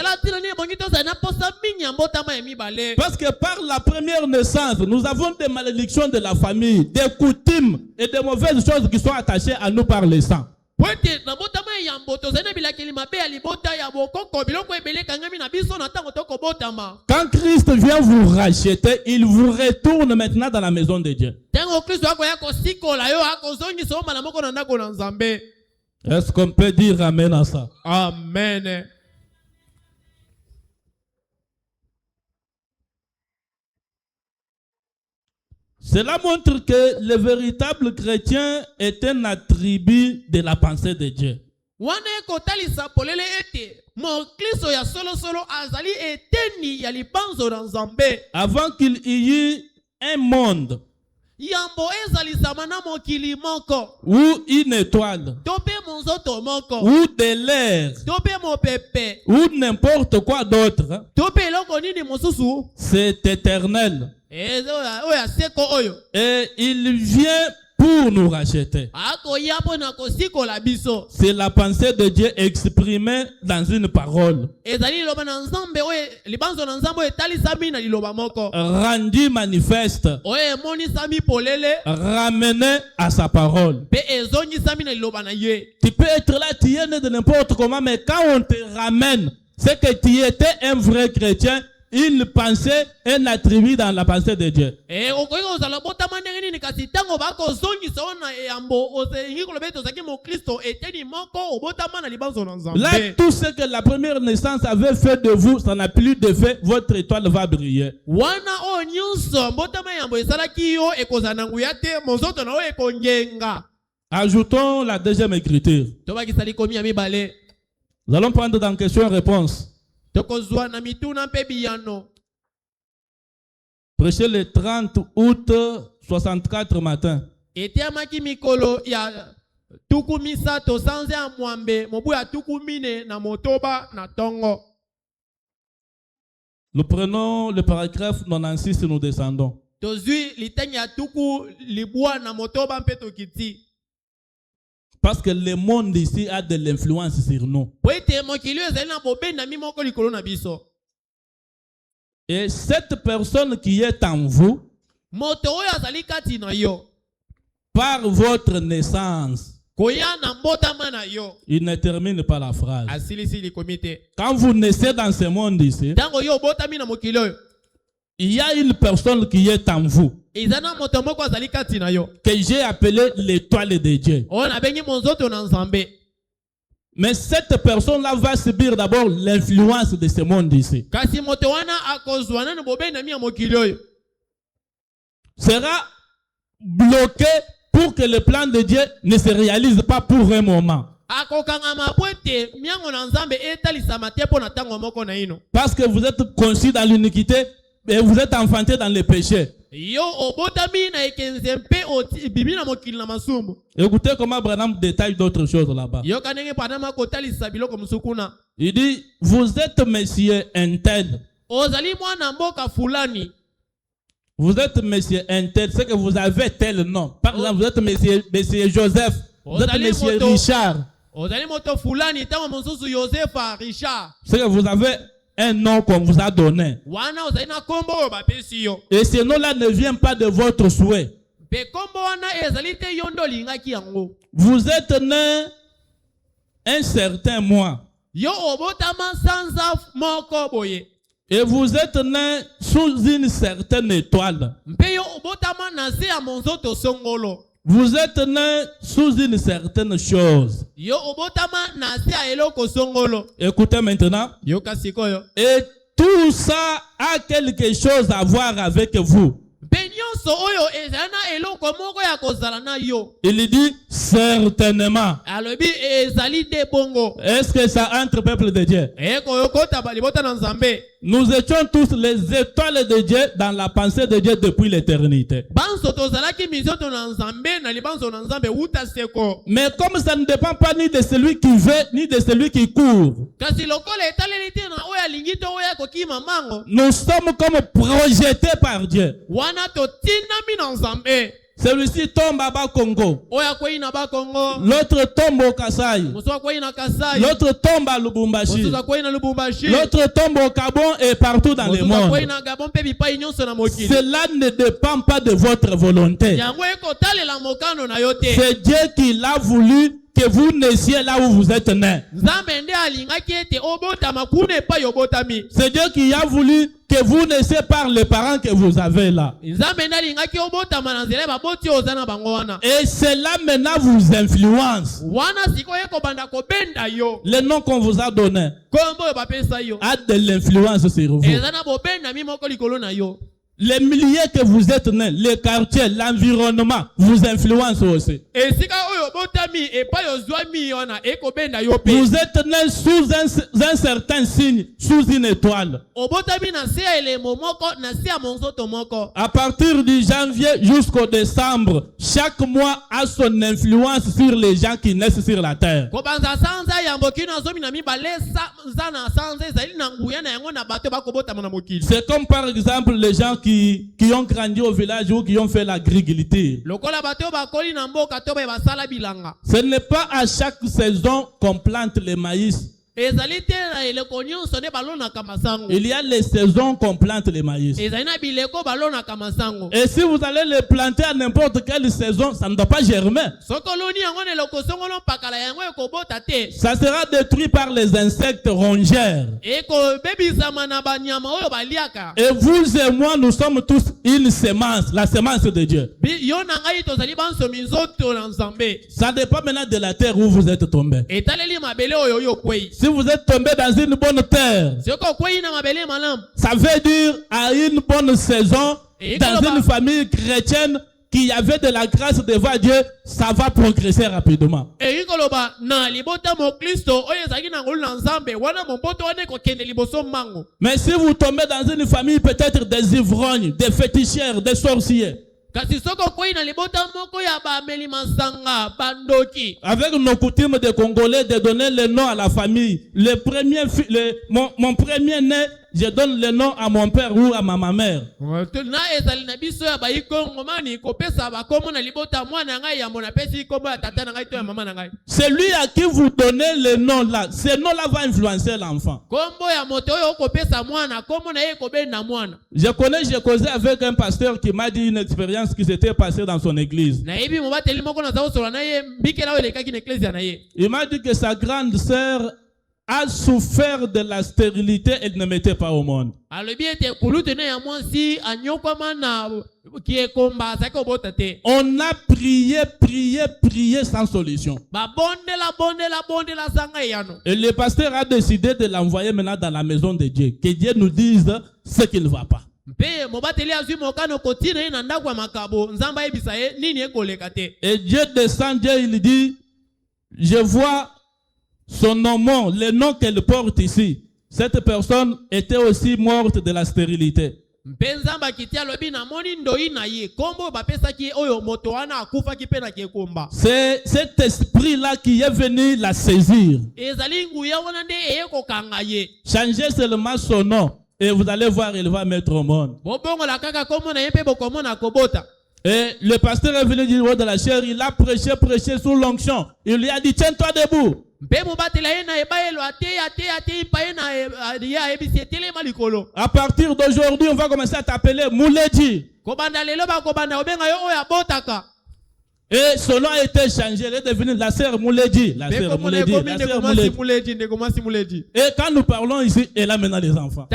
Parce que par la première naissance, nous avons des malédictions de la famille, des coutumes et des mauvaises choses qui sont attachées à nous par le sang.
Poete na botama ya mboto zana bilakeli mabe ya libota ya bokoko biloko ebele kangami na biso na tango toko botama.
Quand Christ vient vous racheter, il vous retourne maintenant dans la maison de Dieu.
Tango Kristo ako yako sikola yo ako zongi soma na moko na ndako na Nzambe.
Est-ce qu'on peut dire amen à ça?
Amen.
Cela montre que le véritable chrétien est un attribut de la pensée de Dieu.
Wana eko talisa polele ete mo Kristo ya solo azali eteni ya libanzo na Nzambe.
Avant qu'il y ait un monde
Yambo ezalisa mana mokili moko
ou une étoile
tope monzoto moko
ou de l'air
tope mopepe
ou n'importe quoi d'autre,
tope eloko nini mosusu
c'est éternel.
oya seko oyo
Et il vient pour nous racheter.
ako yapo na kosikola biso.
C'est la pensée de Dieu exprimée dans une parole,
Ezali liloba na Nzambe oyo libanzo na Nzambe oyo etalisami na liloba moko
rendue manifeste,
oyo emonisami polele
ramenée à sa parole.
pe ezongisami na liloba na ye.
Tu peux être là, tu es né de n'importe comment, mais quand on te ramène, c'est que tu étais un vrai chrétien, une pensée, un attribut dans la pensée de Dieu.
Okoki kozala botama ndenge nini kasi tango bakozongisa ona eyambo osengi koloba ete ozalaki mokristo eteni moko obotama na libanzo na Nzambe.
Là, tout ce que la première naissance avait fait de vous, ça n'a plus d'effet, votre étoile va briller.
Wana o nyonso botama yambo esalaki yo ekozala na nguya te monzoto na oyo ekongenga.
Ajoutons la deuxième écriture.
Tobakisa likomi ya mibale.
Nous allons prendre dans question-réponse.
Tokozwa na mituna mpe biyano.
Prêché le 30 août 64 matin.
Etiamaki mikolo ya tuku misato sanze ya mwambe mobu ya tuku mine na motoba na tongo.
Nous prenons le paragraphe 96 et nous descendons.
Tozui litanya ya tuku libua na motoba mpe tokiti.
Parce que le monde ici a de l'influence sur nous. Et cette personne qui est en vous, par votre naissance, il ne termine pas la phrase. Quand vous naissez dans ce monde ici, il y a une personne qui est en vous, que j'ai appelé l'étoile de Dieu. Mais cette personne-là va subir d'abord l'influence de ce monde ici. Sera bloqué pour que le plan de Dieu ne se réalise pas pour un moment. Parce que vous êtes conçus dans l'iniquité et vous êtes enfantés dans le péché. Écoutez comment Branham détaille d'autres choses là-bas. Il dit, vous êtes monsieur un tel. Vous êtes monsieur un tel, c'est que vous avez tel nom. Par exemple, vous êtes monsieur Joseph. Vous êtes monsieur Richard. C'est que vous avez un nom qu'on vous a donné. Et ce nom-là ne vient pas de votre souhait. Vous êtes né un certain mois. Et vous êtes né sous une certaine étoile. Vous êtes né sous une certaine chose. Écoutez maintenant. Et tout ça a quelque chose à voir avec vous. Il dit certainement. Est-ce que ça entre peuple de Dieu? Nous étions tous les étoiles de Dieu dans la pensée de Dieu depuis l'éternité. Mais comme ça ne dépend pas ni de celui qui veut, ni de celui qui court, nous sommes comme projetés par Dieu. Celui-ci tombe à Bas-Congo. L'autre tombe au Kasaï. L'autre tombe à Lubumbashi. L'autre tombe au Gabon et partout dans le monde. Cela ne dépend pas de votre volonté. C'est Dieu qui l'a voulu que vous naissiez là où vous êtes né. C'est Dieu qui a voulu que vous naissiez par les parents que vous avez là. Et cela maintenant vous influence. Le nom qu'on vous a donné a de l'influence sur vous. Les milieux que vous êtes nés, les quartiers, l'environnement vous influence aussi. Vous êtes nés sous un certain signe, sous une étoile. À partir du janvier jusqu'au décembre, chaque mois a son influence sur les gens qui naissent sur la terre. C'est comme par exemple les gens qui ont grandi au village ou qui ont fait l'agriculture. Ce n'est pas à chaque saison qu'on plante les maïs. Il y a les saisons qu'on plante les maïs. Et si vous allez les planter à n'importe quelle saison, ça ne doit pas germer. Ça sera détruit par les insectes rongeurs. Et vous et moi, nous sommes tous une semence, la semence de Dieu. Ça dépend maintenant de la terre où vous êtes tombé. Si vous êtes tombé dans une bonne terre, ça veut dire à une bonne saison, dans une famille chrétienne qui avait de la grâce devant Dieu, ça va progresser rapidement. Mais si vous tombez dans une famille peut-être des ivrognes, des féticheurs, des sorciers, avec nos coutumes de Congolais de donner le nom à la famille, mon premier né, je donne le nom à mon père ou à ma mère. Celui à qui vous donnez le nom là, ce nom là va influencer l'enfant. J'ai causé avec un pasteur qui m'a dit une expérience qui s'était passée dans son église. Il m'a dit que sa grande sœur a souffert de la stérilité, elle ne mettait pas au monde. On a prié sans solution. Et le pasteur a décidé de l'envoyer maintenant dans la maison de Dieu. Que Dieu nous dise ce qu'il ne va pas. Et Dieu descend, Dieu il dit, je vois son nom, le nom qu'elle porte ici. Cette personne était aussi morte de la stérilité. C'est cet esprit-là qui est venu la saisir. Changez seulement son nom et vous allez voir, il va mettre au monde. Et le pasteur est venu du haut de la chair, il a prêché sous l'onction. Il lui a dit, tiens-toi debout. À partir d'aujourd'hui, on va commencer à t'appeler Mouledji. Et son nom a été changé, elle est devenue la sœur Mouledji. La sœur Mouledji. Et quand nous parlons ici, elle a maintenant des enfants.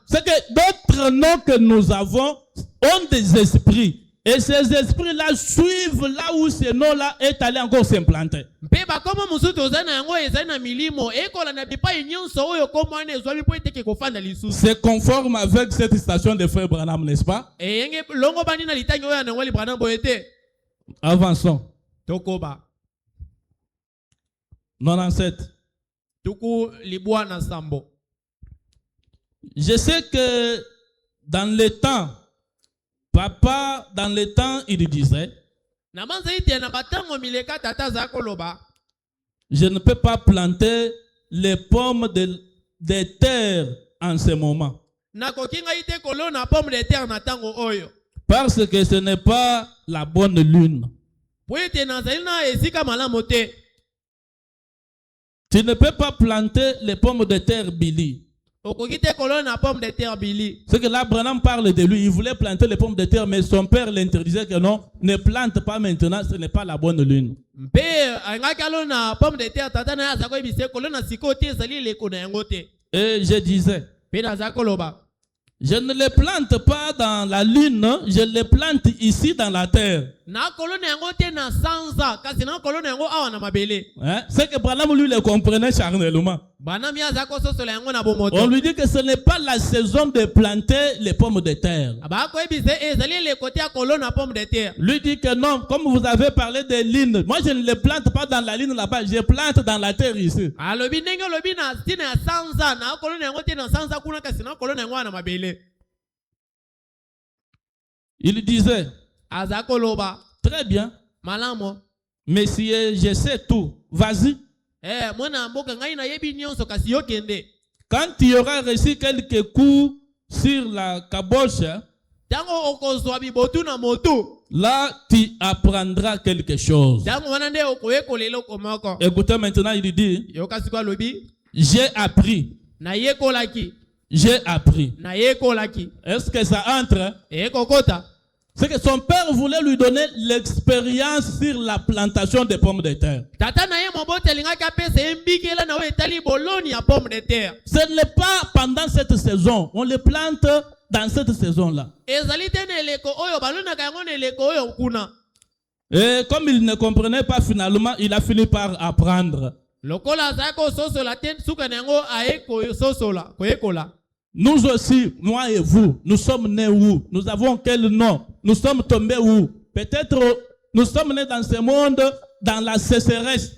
C'est que d'autres noms que nous avons ont des esprits. Et ces esprits-là suivent là où ce nom-là est allé encore s'implanter. C'est conforme avec cette station de Frère Branham, n'est-ce pas? Avançons. 97. Je sais que dans le temps, Papa, dans le temps, il disait, je ne peux pas planter les pommes de terre en ce moment. Parce que ce n'est pas la bonne lune. Tu ne peux pas planter les pommes de terre Billy. C'est que là, Branham parle de lui. Il voulait planter les pommes de terre, mais son père l'interdisait que non, ne plante pas maintenant, ce n'est pas la bonne lune. Et je disais, je ne les plante pas dans la lune, je les plante ici dans la terre. Hein? C'est que Branham lui le comprenait charnellement. On lui dit que ce n'est pas la saison de planter les pommes de terre. Lui dit que non, comme vous avez parlé des lignes, moi je ne les plante pas dans la ligne là-bas, je plante dans la terre ici. Il disait, très bien, Messieurs, je sais tout, vas-y. Quand tu auras reçu quelques coups sur la caboche, là tu apprendras quelque chose. Écoutez maintenant, il dit, j'ai appris. J'ai appris. Est-ce que ça entre? C'est que son père voulait lui donner l'expérience sur la plantation des pommes de terre. Ce n'est pas pendant cette saison. On les plante dans cette saison-là. Et comme il ne comprenait pas finalement, il a fini par apprendre. Nous aussi, moi et vous, nous sommes nés où? Nous avons quel nom? Nous sommes tombés où? Peut-être nous sommes nés dans ce monde, dans la sécheresse.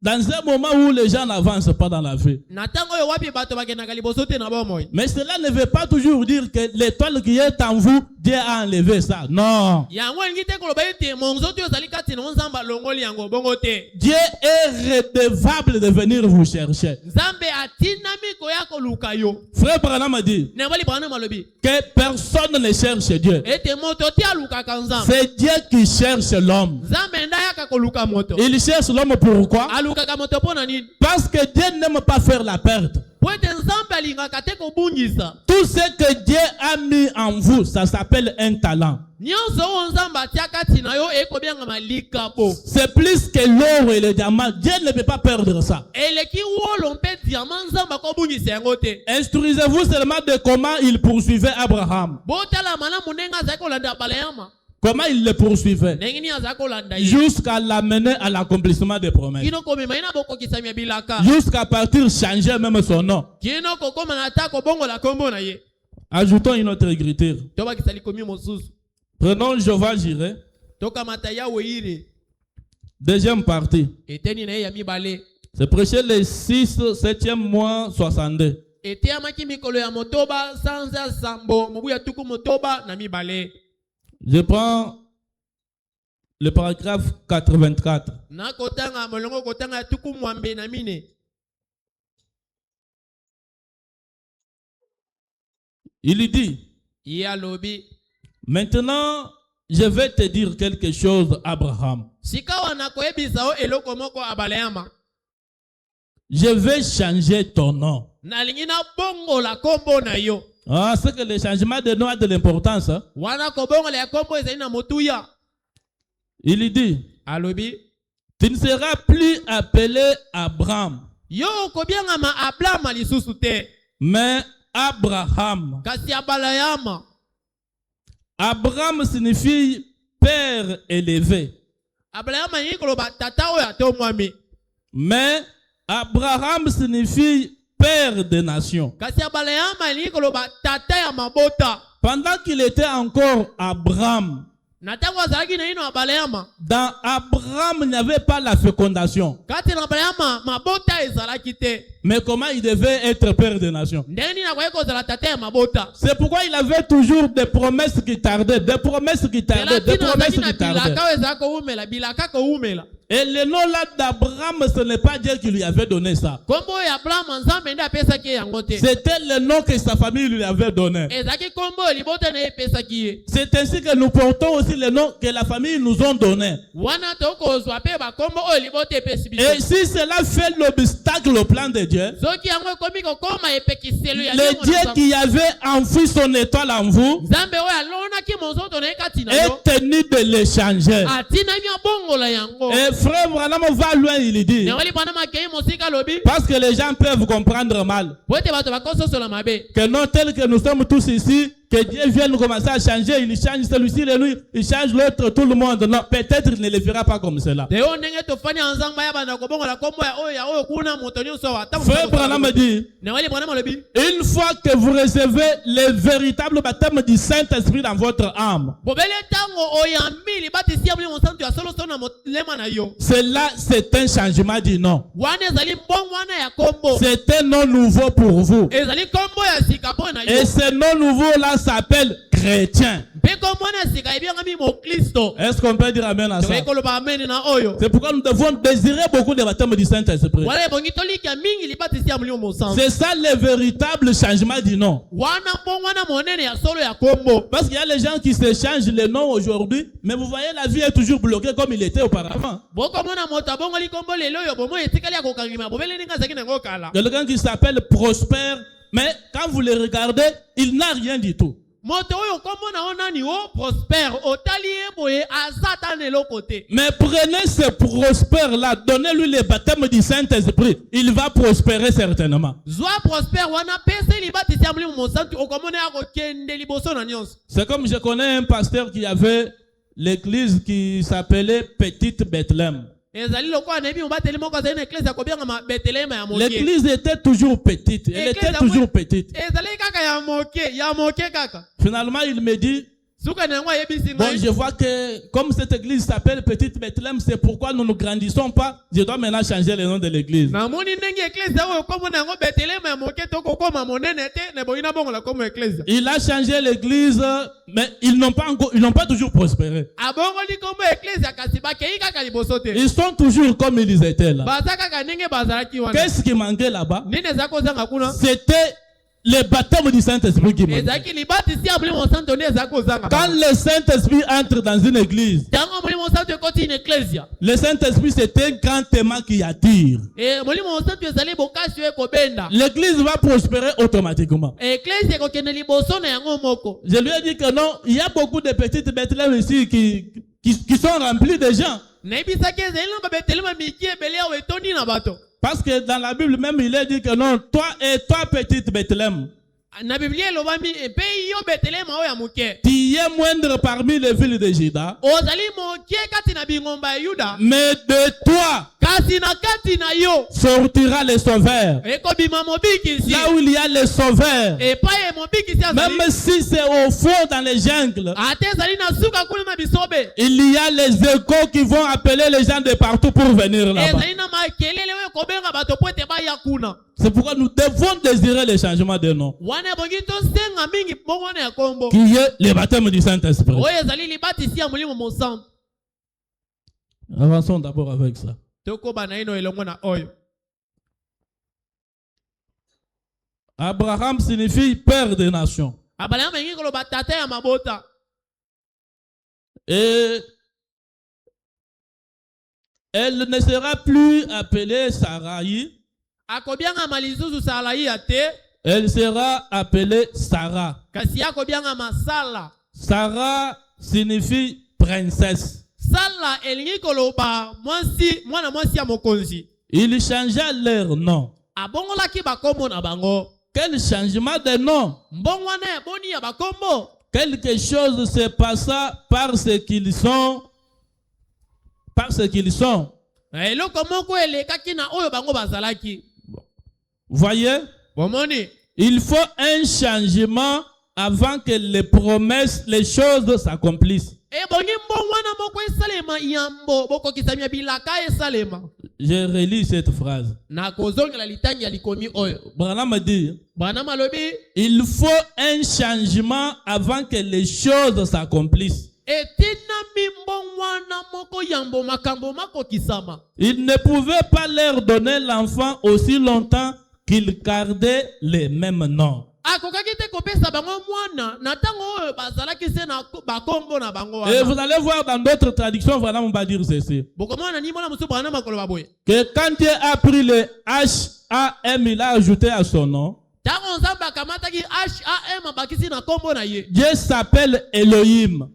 Dans un moment où les gens n'avancent pas dans la vie. Mais cela ne veut pas toujours dire que l'étoile qui est en vous, Dieu a enlevé ça. Non. Dieu est redevable de venir vous chercher. Frère Branham a dit que personne ne cherche Dieu. C'est Dieu qui cherche l'homme. Il cherche l'homme pourquoi? Parce que Dieu n'aime pas faire la perte. Tout ce que Dieu a mis en vous, ça s'appelle un talent. C'est plus que l'or et le diamant. Dieu ne peut pas perdre ça. Instruisez-vous seulement de comment il poursuivait Abraham. Comment il le poursuivait jusqu'à l'amener à l'accomplissement des promesses. Jusqu'à partir changer même son nom. Ajoutons une autre écriture. Prenons Jéhovah Jireh. Deuxième partie. C'est prêché le 6, 7e mois 62. Je prends le paragraphe 84. Il dit, maintenant, je vais te dire quelque chose, Abraham. Je vais changer ton nom. Ah, c'est que le changement de nom a de l'importance. Hein? Il dit, tu ne seras plus appelé Abraham, mais Abraham. Abraham signifie père élevé. Mais Abraham signifie père des nations. Pendant qu'il était encore Abraham, dans Abraham, il n'y avait pas la fécondation. Mais comment il devait être père des nations? C'est pourquoi il avait toujours des promesses qui tardaient, des promesses qui tardaient, des promesses qui tardaient. Et le nom là d'Abraham, ce n'est pas Dieu qui lui avait donné ça. C'était le nom que sa famille lui avait donné. C'est ainsi que nous portons aussi le nom que la famille nous a donné. Et si cela fait l'obstacle au plan de Dieu, le Dieu qui avait enfoui son étoile en vous est tenu de l'échanger. Et frère Branham va loin, il dit, parce que les gens peuvent comprendre mal que non, tel que nous sommes tous ici, que Dieu vienne commencer à changer, il change celui-ci, lui, il change l'autre, tout le monde. Non, peut-être il ne le fera pas comme cela. Frère Branham dit, une fois que vous recevez le véritable baptême du Saint-Esprit dans votre âme, cela c'est un changement du nom. C'est un nom nouveau pour vous. Et ce nom nouveau là s'appelle chrétien. Est-ce qu'on peut dire amen à ça? C'est pourquoi nous devons désirer beaucoup de baptêmes du Saint-Esprit. C'est ça le véritable changement du nom. Parce qu'il y a les gens qui se changent le nom aujourd'hui, mais vous voyez la vie est toujours bloquée comme il était auparavant. Quelqu'un qui s'appelle Prosper, mais quand vous le regardez, il n'a rien du tout. Mais prenez ce prospère là, donnez-lui le baptême du Saint-Esprit, il va prospérer certainement. C'est comme je connais un pasteur qui avait l'église qui s'appelait Petite Bethléem. L'église était toujours petite. Elle était toujours petite. Finalement, il me dit, bon, je vois que comme cette église s'appelle Petite Bethléem, c'est pourquoi nous ne grandissons pas. Je dois maintenant changer le nom de l'église. Il a changé l'église, mais ils n'ont pas toujours prospéré. Ils sont toujours comme ils étaient là. Qu'est-ce qui manquait là-bas? C'était le baptême du Saint-Esprit qui manque. Quand le Saint-Esprit entre dans une église, le Saint-Esprit c'est un grand aimant qui attire. L'église va prospérer automatiquement. Je lui ai dit que non, il y a beaucoup de petites Bethléem ici qui sont remplies de gens. Parce que dans la Bible même, il est dit que non, toi petite Bethléem, tu es moindre parmi les villes de Juda, mais de toi sortira le sauveur. Là où il y a le sauveur, même si c'est au fond dans les jungles, il y a les échos qui vont appeler les gens de partout pour venir là-bas. C'est pourquoi nous devons désirer le changement de nom, qui est le baptême du Saint-Esprit. Avançons d'abord avec ça. Abraham signifie père des nations. Et elle ne sera plus appelée Sarai. Elle sera appelée Sarah. Sarah signifie princesse. Il changea leur nom. Quel changement de nom? Quelque chose se passa parce qu'ils sont. Voyez? Il faut un changement avant que les promesses, les choses s'accomplissent. Je relis cette phrase. Branham dit, il faut un changement avant que les choses s'accomplissent. Il ne pouvait pas leur donner l'enfant aussi longtemps qu'ils gardaient les mêmes noms. Et vous allez voir dans d'autres traductions, voilà, on va dire ceci. Que quand Dieu a pris le H-A-M, il a ajouté à son nom. Dieu s'appelle Elohim.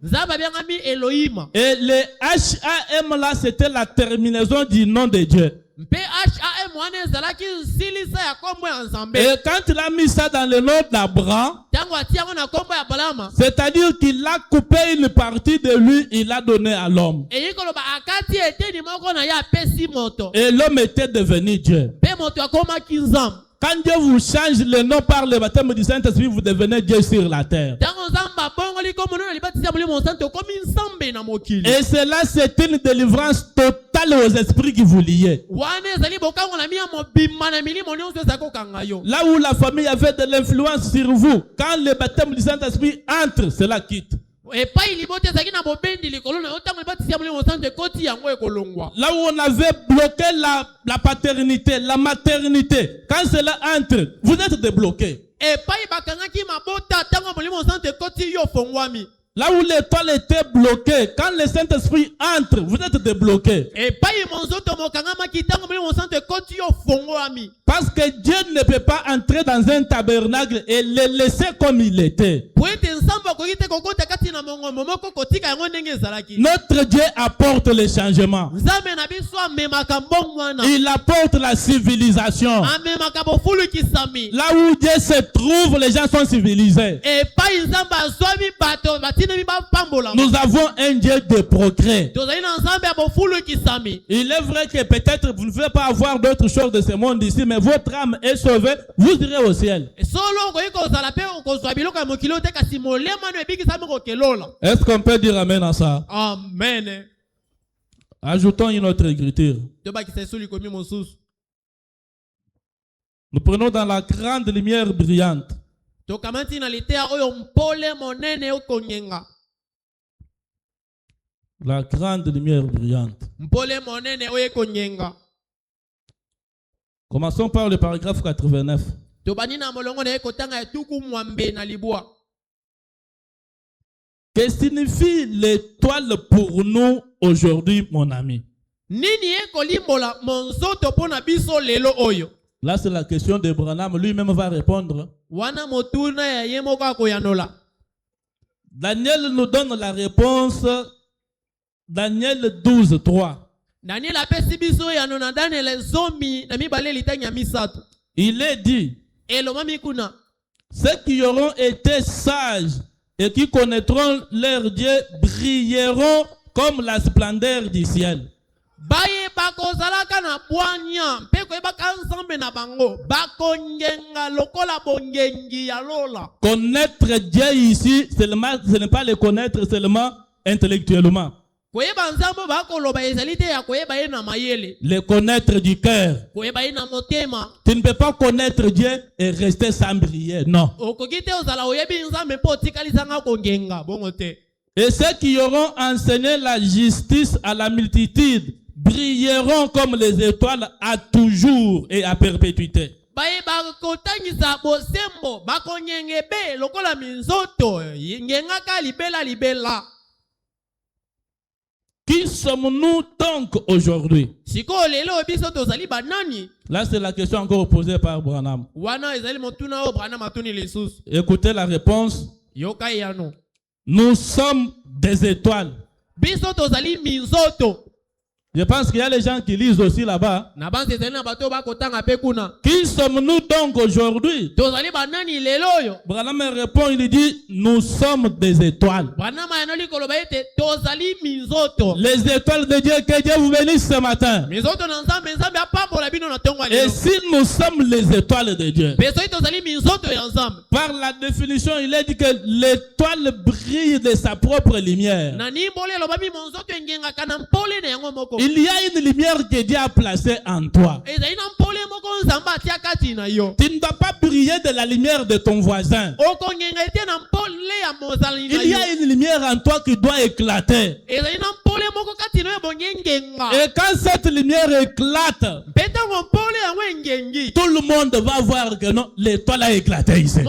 Et le H-A-M là, c'était la terminaison du nom de Dieu. Et quand il a mis ça dans le nom d'Abraham, c'est-à-dire qu'il a coupé une partie de lui, il a donné à l'homme. Et l'homme était devenu Dieu. Quand Dieu vous change le nom par le baptême du Saint-Esprit, vous devenez Dieu sur la terre. Et cela, c'est une délivrance totale aux esprits qui vous liaient. Là où la famille avait de l'influence sur vous, quand le baptême du Saint-Esprit entre, cela quitte. Là où on avait bloqué la paternité, la maternité, quand cela entre, vous êtes débloqué. Là où l'étoile était bloquée, quand le Saint-Esprit entre, vous êtes débloqué. Parce que Dieu ne peut pas entrer dans un tabernacle et le laisser comme il était. Notre Dieu apporte le changement. Il apporte la civilisation. Là où Dieu se trouve, les gens sont civilisés. Nous avons un Dieu de progrès. Il est vrai que peut-être vous ne pouvez pas avoir d'autres choses de ce monde ici, mais votre âme est sauvée, vous irez au ciel. Est-ce qu'on peut dire amen à ça?
Amen.
Ajoutons une autre écriture. Nous prenons dans la grande lumière brillante. La grande lumière brillante. Commençons par le paragraphe 89. Que signifie l'étoile pour nous aujourd'hui, mon ami? Là, c'est la question de Branham. Lui-même va répondre. Daniel nous donne la réponse. Daniel 12, 3. Il est dit, ceux qui auront été sages et qui connaîtront leur Dieu brilleront comme la splendeur du ciel. Connaître Dieu ici, ce n'est pas le connaître seulement intellectuellement. Le connaître du cœur. Tu ne peux pas connaître Dieu et rester sans briller. Non. Et ceux qui auront enseigné la justice à la multitude brilleront comme les étoiles à toujours et à perpétuité. Qui sommes-nous donc aujourd'hui? Là, c'est la question encore posée par Branham. Écoutez la réponse. Nous sommes des étoiles. Je pense qu'il y a les gens qui lisent aussi là-bas. Qui sommes-nous donc aujourd'hui? Branham répond, il dit, nous sommes des étoiles. Les étoiles de Dieu, que Dieu vous bénisse ce matin. Et si nous sommes les étoiles de Dieu, par la définition, il est dit que l'étoile brille de sa propre lumière. Il y a une lumière que Dieu a placée en toi. Tu ne dois pas briller de la lumière de ton voisin. Il y a une lumière en toi qui doit éclater. Et quand cette lumière éclate, tout le monde va voir que non, l'étoile a éclaté ici.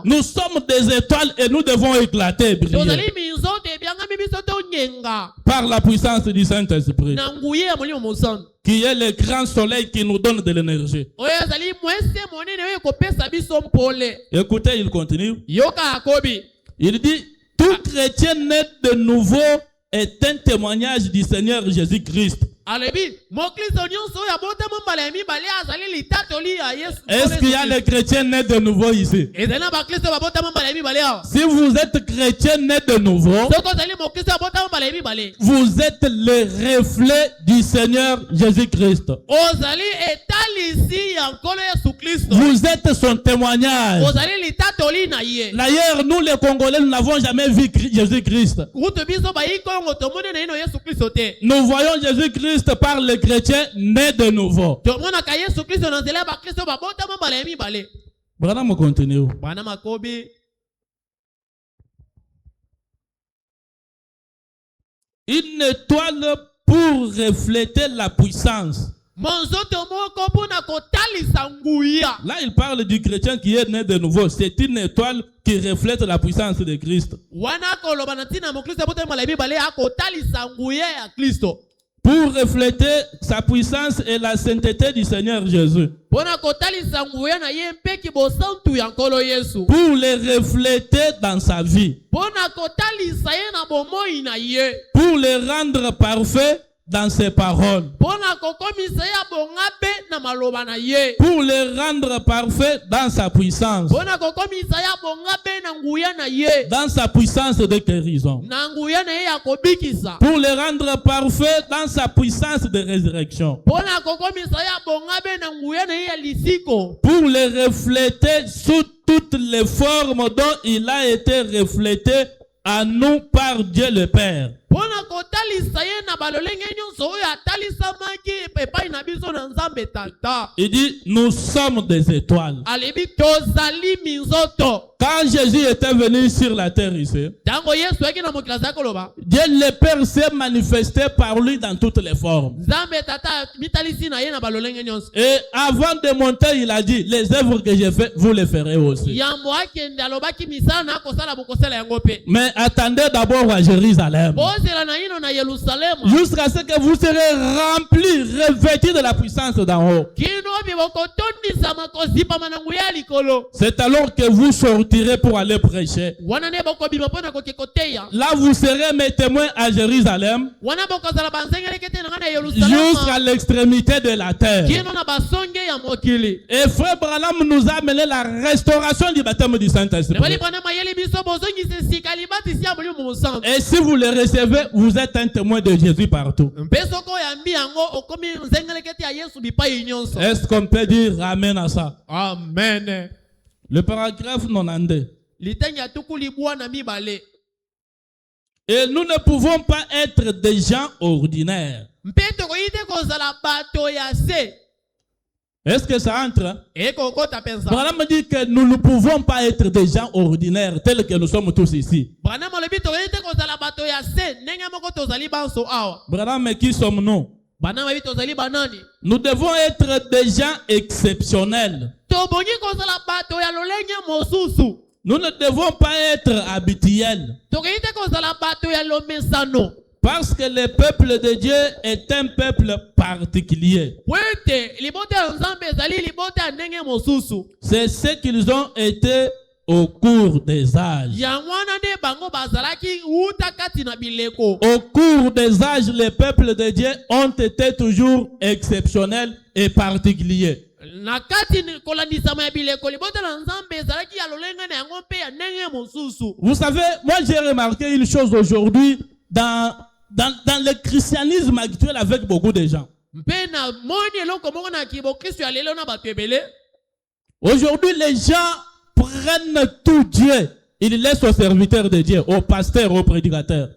Nous sommes des étoiles et nous devons éclater, briller. Par la puissance du Saint-Esprit, qui est le grand soleil qui nous donne de l'énergie. Écoutez, il continue. Il dit, tout chrétien né de nouveau est un témoignage du Seigneur Jésus-Christ. Est-ce qu'il y a les chrétiens nés de nouveau ici? Si vous êtes chrétien né de nouveau, vous êtes le reflet du Seigneur Jésus-Christ. Vous êtes son témoignage. D'ailleurs, nous les Congolais, nous n'avons jamais vu Jésus-Christ. Nous voyons Jésus-Christ par les chrétiens nés de nouveau. Branham continue. Une étoile pour refléter la puissance. Là, il parle du chrétien qui est né de nouveau. C'est une étoile qui reflète la puissance de Christ. Pour refléter sa puissance et la sainteté du Seigneur Jésus. Pour les refléter dans sa vie. Pour les rendre parfaits dans ses paroles. Pour les rendre parfaits dans sa puissance. Dans sa puissance de guérison. Pour les rendre parfaits dans sa puissance de résurrection. Pour les refléter sous toutes les formes dont il a été reflété à nous par Dieu le Père. Il dit, nous sommes des étoiles. Quand Jésus était venu sur la terre ici, Dieu le Père s'est manifesté par lui dans toutes les formes. Et avant de monter, il a dit, les œuvres que j'ai faites, vous les ferez aussi. Mais attendez d'abord à Jérusalem. Jusqu'à ce que vous serez remplis, revêtus de la puissance d'en haut. C'est alors que vous sortirez pour aller prêcher. Là, vous serez mes témoins à Jérusalem, jusqu'à l'extrémité de la terre. Et Frère Branham nous a amené la restauration du baptême du Saint-Esprit. Et si vous le recevez, vous êtes un témoin de Jésus partout. Est-ce qu'on peut dire Amen à ça?
Amen.
Le paragraphe 92. Et nous ne pouvons pas être des gens ordinaires. Est-ce que ça entre? Voilà me dit que nous ne pouvons pas être des gens ordinaires tels que nous sommes tous ici. Mais qui sommes-nous? Nous devons être des gens exceptionnels. Nous ne devons pas être habituels. Parce que le peuple de Dieu est un peuple particulier. C'est ce qu'ils ont été au cours des âges. Au cours des âges, les peuples de Dieu ont été toujours exceptionnels et particuliers. Vous savez, moi j'ai remarqué une chose aujourd'hui dans le christianisme actuel avec beaucoup de gens. Aujourd'hui, les gens prennent tout Dieu. Ils laissent aux serviteurs de Dieu, aux pasteurs, aux prédicateurs.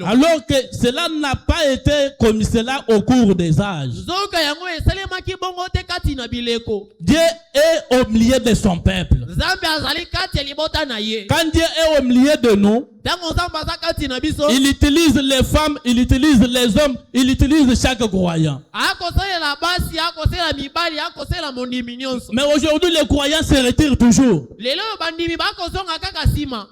Alors que cela n'a pas été comme cela au cours des âges. Dieu est au milieu de son peuple. Quand Dieu est au milieu de nous, il utilise les femmes, il utilise les hommes, il utilise chaque croyant. Mais aujourd'hui, les croyants se retirent toujours.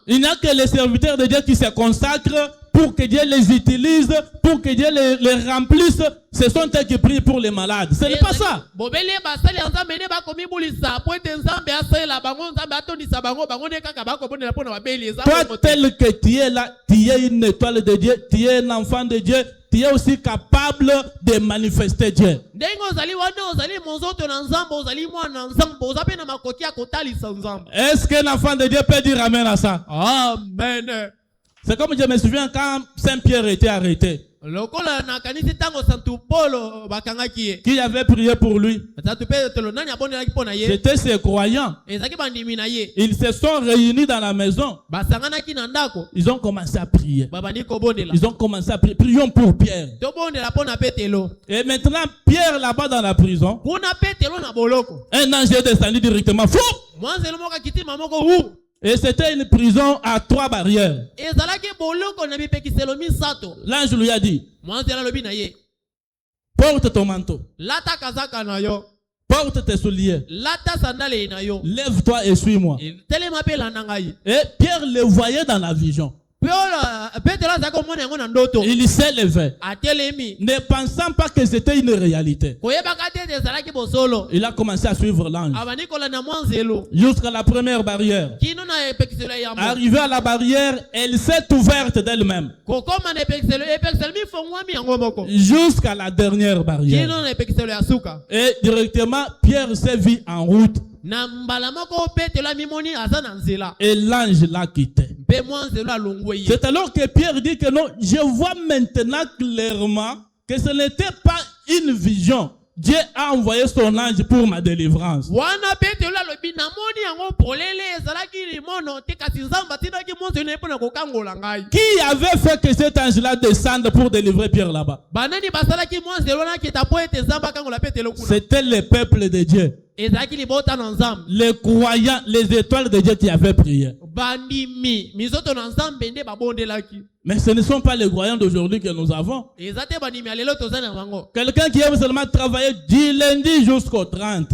Il n'y a que les serviteurs de Dieu qui se consacrent pour que Dieu les utilise, pour que Dieu les remplisse. Ce sont eux qui prient pour les malades. Ce n'est pas ça. Toi, tel que tu es là, tu es une étoile de Dieu, tu es un enfant de Dieu, tu es aussi capable de manifester Dieu. Est-ce qu'un enfant de Dieu peut dire amen à ça?
Amen.
C'est comme je me souviens quand Saint-Pierre était arrêté. Qui avait prié pour lui? C'était ses croyants. Ils se sont réunis dans la maison. Ils ont commencé à prier. Ils ont commencé à prier. Prions pour Pierre. Et maintenant, Pierre là-bas dans la prison, un ange est descendu directement. Fou! Et c'était une prison à 3 barrières. L'ange lui a dit, porte ton manteau, porte tes souliers, lève-toi et suis-moi. Et Pierre le voyait dans la vision. Il s'est levé, ne pensant pas que c'était une réalité. Il a commencé à suivre l'ange jusqu'à la première barrière. Arrivé à la barrière, elle s'est ouverte d'elle-même jusqu'à la dernière barrière. Et directement, Pierre s'est vu en route. Et l'ange l'a quitté. C'est alors que Pierre dit que non, je vois maintenant clairement que ce n'était pas une vision. Dieu a envoyé son ange pour ma délivrance. Qui avait fait que cet ange-là descende pour délivrer Pierre là-bas? C'était le peuple de Dieu. Les croyants, les étoiles de Dieu qui avaient prié. Mais ce ne sont pas les croyants d'aujourd'hui que nous avons. Quelqu'un qui aime seulement travailler du lundi jusqu'au 30.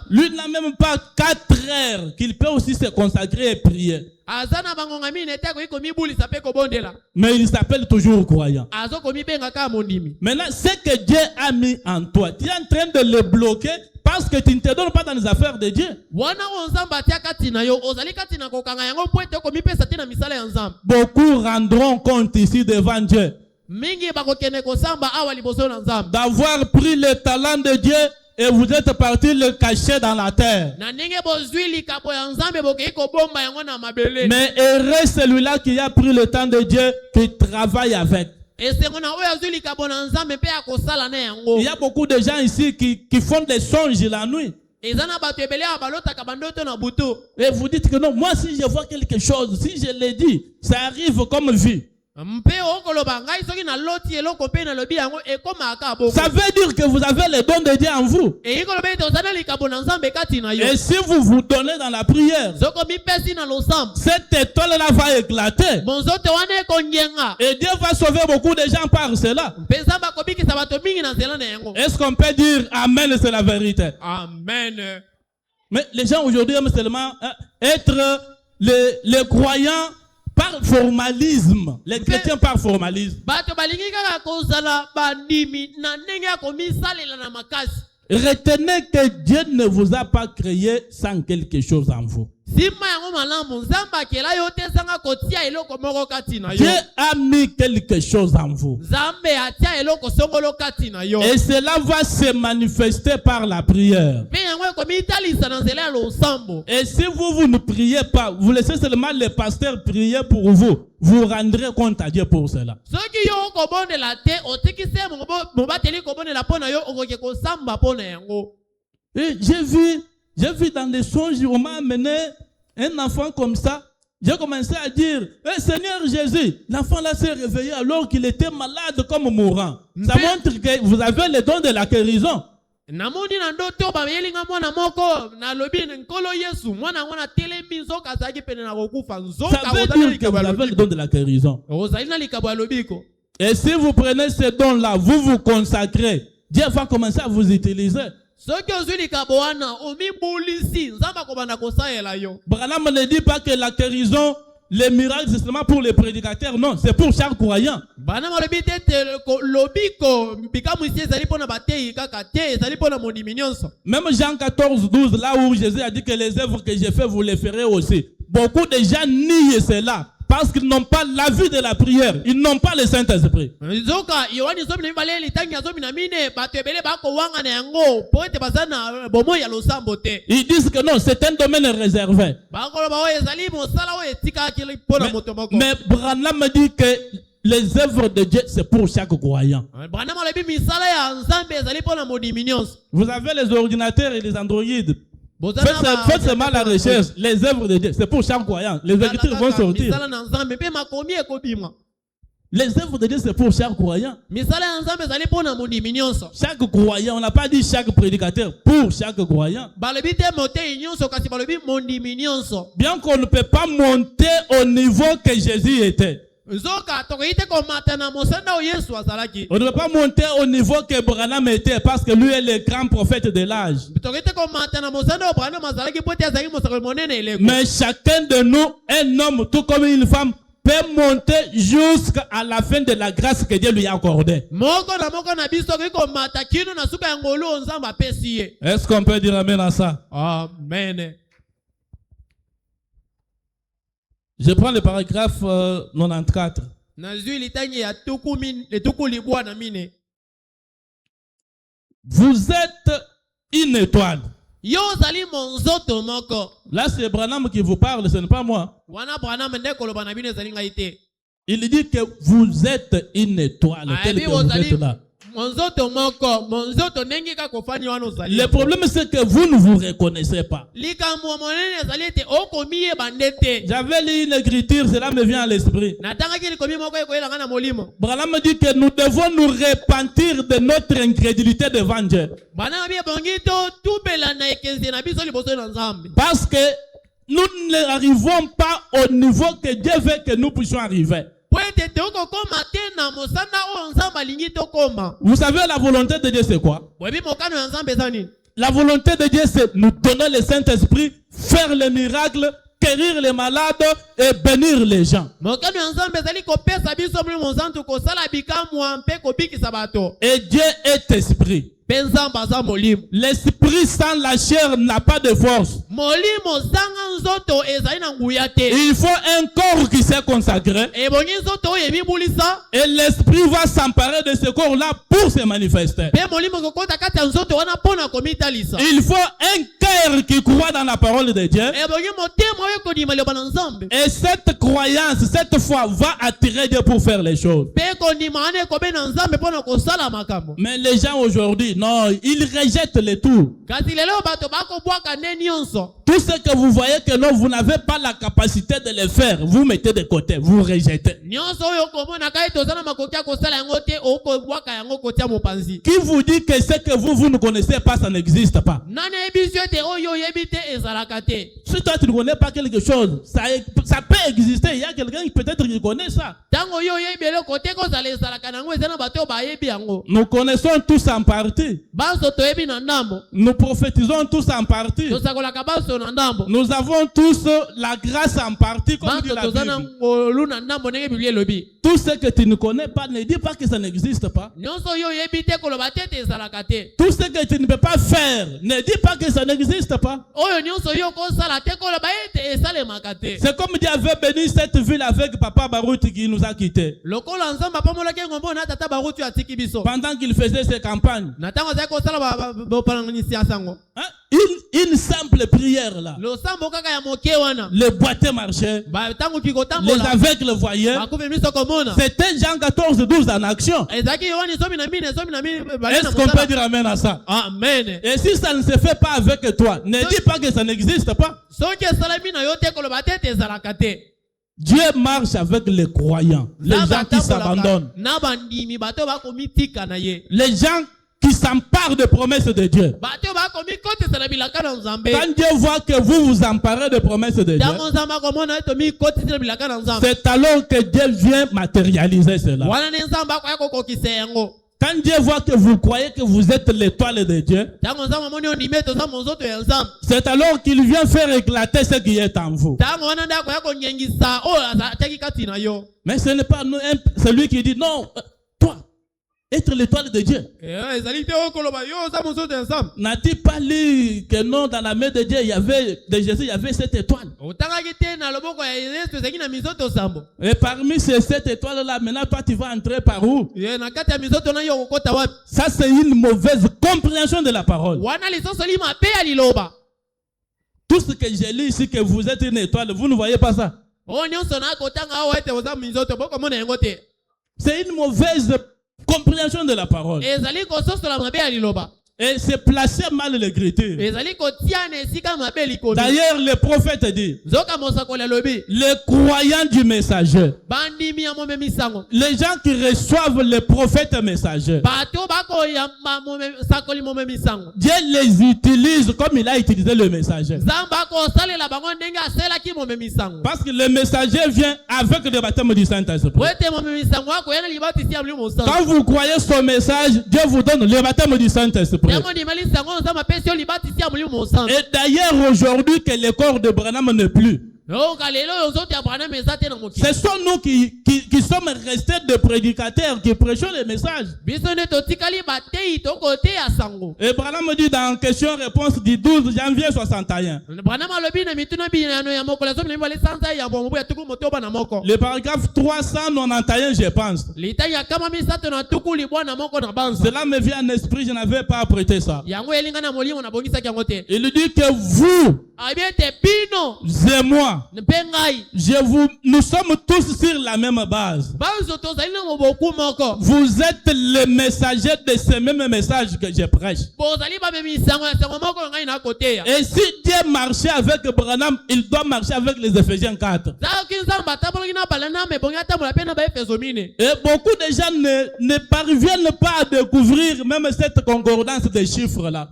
Lui n'a même pas 4 heures qu'il peut aussi se consacrer et prier. Mais il s'appelle toujours croyant. Maintenant, ce que Dieu a mis en toi, tu es en train de le bloquer parce que tu ne te donnes pas dans les affaires de Dieu. Beaucoup rendront compte ici devant Dieu d'avoir pris le talent de Dieu et vous êtes parti le cacher dans la terre. Mais heureux celui-là qui a pris le temps de Dieu, qui travaille avec. Il y a beaucoup de gens ici qui font des songes la nuit. Et vous dites que non, moi si je vois quelque chose, si je l'ai dit, ça arrive comme vu. Ça veut dire que vous avez le don de Dieu en vous. Et si vous vous donnez dans la prière, cette étoile-là va éclater. Et Dieu va sauver beaucoup de gens par cela. Est-ce qu'on peut dire Amen, c'est la vérité?
Amen.
Mais les gens aujourd'hui aiment seulement être les croyants par formalisme. Les chrétiens par formalisme. Retenez que Dieu ne vous a pas créé sans quelque chose en vous. Dieu a mis quelque chose en vous. Et cela va se manifester par la prière. Et si vous ne priez pas, vous laissez seulement les pasteurs prier pour vous, vous rendrez compte à Dieu pour cela. Et j'ai vu j'ai vu dans les songes, on m'a amené un enfant comme ça. J'ai commencé à dire, Seigneur Jésus, l'enfant là s'est réveillé alors qu'il était malade comme mourant. Ça montre que vous avez le don de la guérison.
Namoni na ndoto bayelinga mwana moko na lobi nkolo Yesu mwana mwana telemi nzoka azaki pene na kokufa nzoka
ça veut dire que vous avez le don de la guérison. Et si vous prenez ce don là, vous vous consacrez, Dieu va commencer à vous utiliser. Branham ne dit pas que la guérison, les miracles, c'est seulement pour les prédicateurs. Non, c'est pour chaque croyant. Même Jean 14, 12, là où Jésus a dit que les œuvres que j'ai fait, vous les ferez aussi. Beaucoup de gens nient cela. Parce qu'ils n'ont pas la vie de la prière. Ils n'ont pas le Saint-Esprit. Ils disent que non, c'est un domaine réservé. Mais Branham dit que les œuvres de Dieu, c'est pour chaque croyant. Vous avez les ordinateurs et les androïdes. Faites seulement la recherche. Les œuvres de Dieu, c'est pour chaque croyant. Les écritures vont sortir. Les œuvres de Dieu, c'est pour chaque croyant. Chaque croyant, on n'a pas dit chaque prédicateur, pour chaque croyant. Bien qu'on ne peut pas monter au niveau que Jésus était. On ne peut pas monter au niveau que Branham était parce que lui est le grand prophète de l'âge. Mais chacun de nous, un homme tout comme une femme, peut monter jusqu'à la fin de la grâce que Dieu lui a accordée. Est-ce qu'on peut dire amen à ça?
Amen.
Je prends le paragraphe 94. Vous êtes une étoile. Là, c'est Branham qui vous parle, ce n'est pas moi. Il dit que vous êtes une étoile, telle que vous êtes là. Le problème, c'est que vous ne vous reconnaissez pas. J'avais lu une écriture, cela me vient à l'esprit. Branham dit que nous devons nous repentir de notre incrédulité devant Dieu. Parce que nous n'arrivons pas au niveau que Dieu veut que nous puissions arriver. Vous savez, la volonté de Dieu, c'est quoi? La volonté de Dieu, c'est nous donner le Saint-Esprit, faire les miracles, guérir les malades et bénir les gens. Et Dieu est esprit. L'esprit sans la chair n'a pas de force. Il faut un corps qui s'est consacré. Et l'esprit va s'emparer de ce corps-là pour se manifester. Il faut un cœur qui croit dans la parole de Dieu. Et cette croyance, cette foi va attirer Dieu pour faire les choses. Mais les gens aujourd'hui, non, ils rejettent le tout. Tout ce que vous voyez que non, vous n'avez pas la capacité de le faire, vous mettez de côté, vous rejetez. Qui vous dit que ce que vous ne connaissez pas, ça n'existe pas? Si toi tu ne connais pas quelque chose, ça peut exister. Il y a quelqu'un qui peut-être qui connaît ça. Nous connaissons tous en partie. Nous prophétisons tous en partie. Nous avons tous la grâce en partie, comme dit la Bible. Tout ce que tu ne connais pas, ne dis pas que ça n'existe pas. Tout ce que tu ne peux pas faire, ne dis pas que ça n'existe pas. C'est comme Dieu avait béni cette ville avec Papa Baruti qui nous a quittés. Pendant qu'il faisait ses campagnes. une simple prière là. Les boiteux marchaient. Les aveugles voyaient. C'était Jean 14:12 en action. Est-ce qu'on peut dire amen à ça?
Amen.
Et si ça ne se fait pas avec toi, ne dis pas que ça n'existe pas. Dieu marche avec les croyants, les gens qui s'abandonnent, les gens qui s'emparent des promesses de Dieu. Quand Dieu voit que vous vous emparez des promesses de Dieu, c'est alors que Dieu vient matérialiser cela. Quand Dieu voit que vous croyez que vous êtes l'étoile de Dieu, c'est alors qu'il vient faire éclater ce qui est en vous. Mais ce n'est pas celui qui dit non, toi, être l'étoile de Dieu. N'a-t-il pas lu que non, dans la main de Dieu, il y avait de Jésus, il y avait cette étoile. Et parmi ces 7 étoiles-là, maintenant, toi, tu vas entrer par où? Ça, c'est une mauvaise compréhension de la parole. Tout ce que j'ai lu ici, que vous êtes une étoile, vous ne voyez pas ça. C'est une mauvaise compréhension de la parole. Et c'est placé mal l'écriture. D'ailleurs, le prophète dit, les croyants du messager, les gens qui reçoivent le prophète messager, Dieu les utilise comme il a utilisé le messager. Parce que le messager vient avec le baptême du Saint-Esprit. Quand vous croyez son message, Dieu vous donne le baptême du Saint-Esprit. Et d'ailleurs, aujourd'hui, que le corps de Branham n'est plus. Ce sont nous qui sommes restés des prédicateurs qui prêchons les messages. Et Branham dit dans question-réponse du 12 janvier 61. Le paragraphe 391, je pense. Cela me vient en esprit, je n'avais pas prêté ça. Il dit que vous et moi, nous sommes tous sur la même base. Vous êtes les messagers de ce même message que je prêche. Et si Dieu marchait avec Branham, il doit marcher avec les Éphésiens 4. Et beaucoup de gens ne parviennent pas à découvrir même cette concordance des chiffres-là.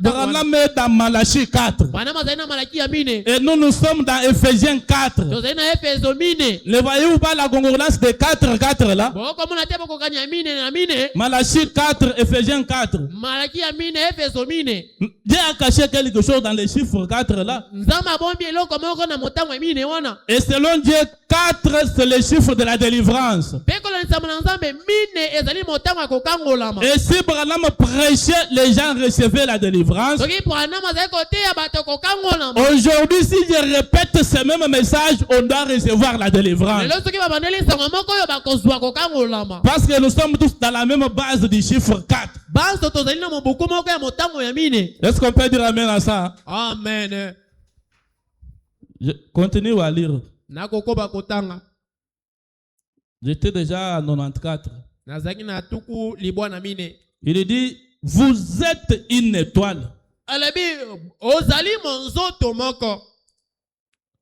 Branham est dans Malachie 4. Et nous sommes dans Éphésiens 4. Le voyez-vous pas la concordance de 4 là? Malachie 4, Éphésiens 4. Dieu a caché quelque chose dans les chiffres 4 là. Et selon Dieu, 4 c'est le chiffre de la délivrance. Et si Branham prêchait, les gens recevaient la délivrance. Aujourd'hui, si je répète ce même message, on doit recevoir la délivrance. Parce que nous sommes tous dans la même base du chiffre 4. Est-ce qu'on peut dire amen à ça?
Amen.
Je continue à lire. J'étais déjà à 94. Il dit, vous êtes une étoile.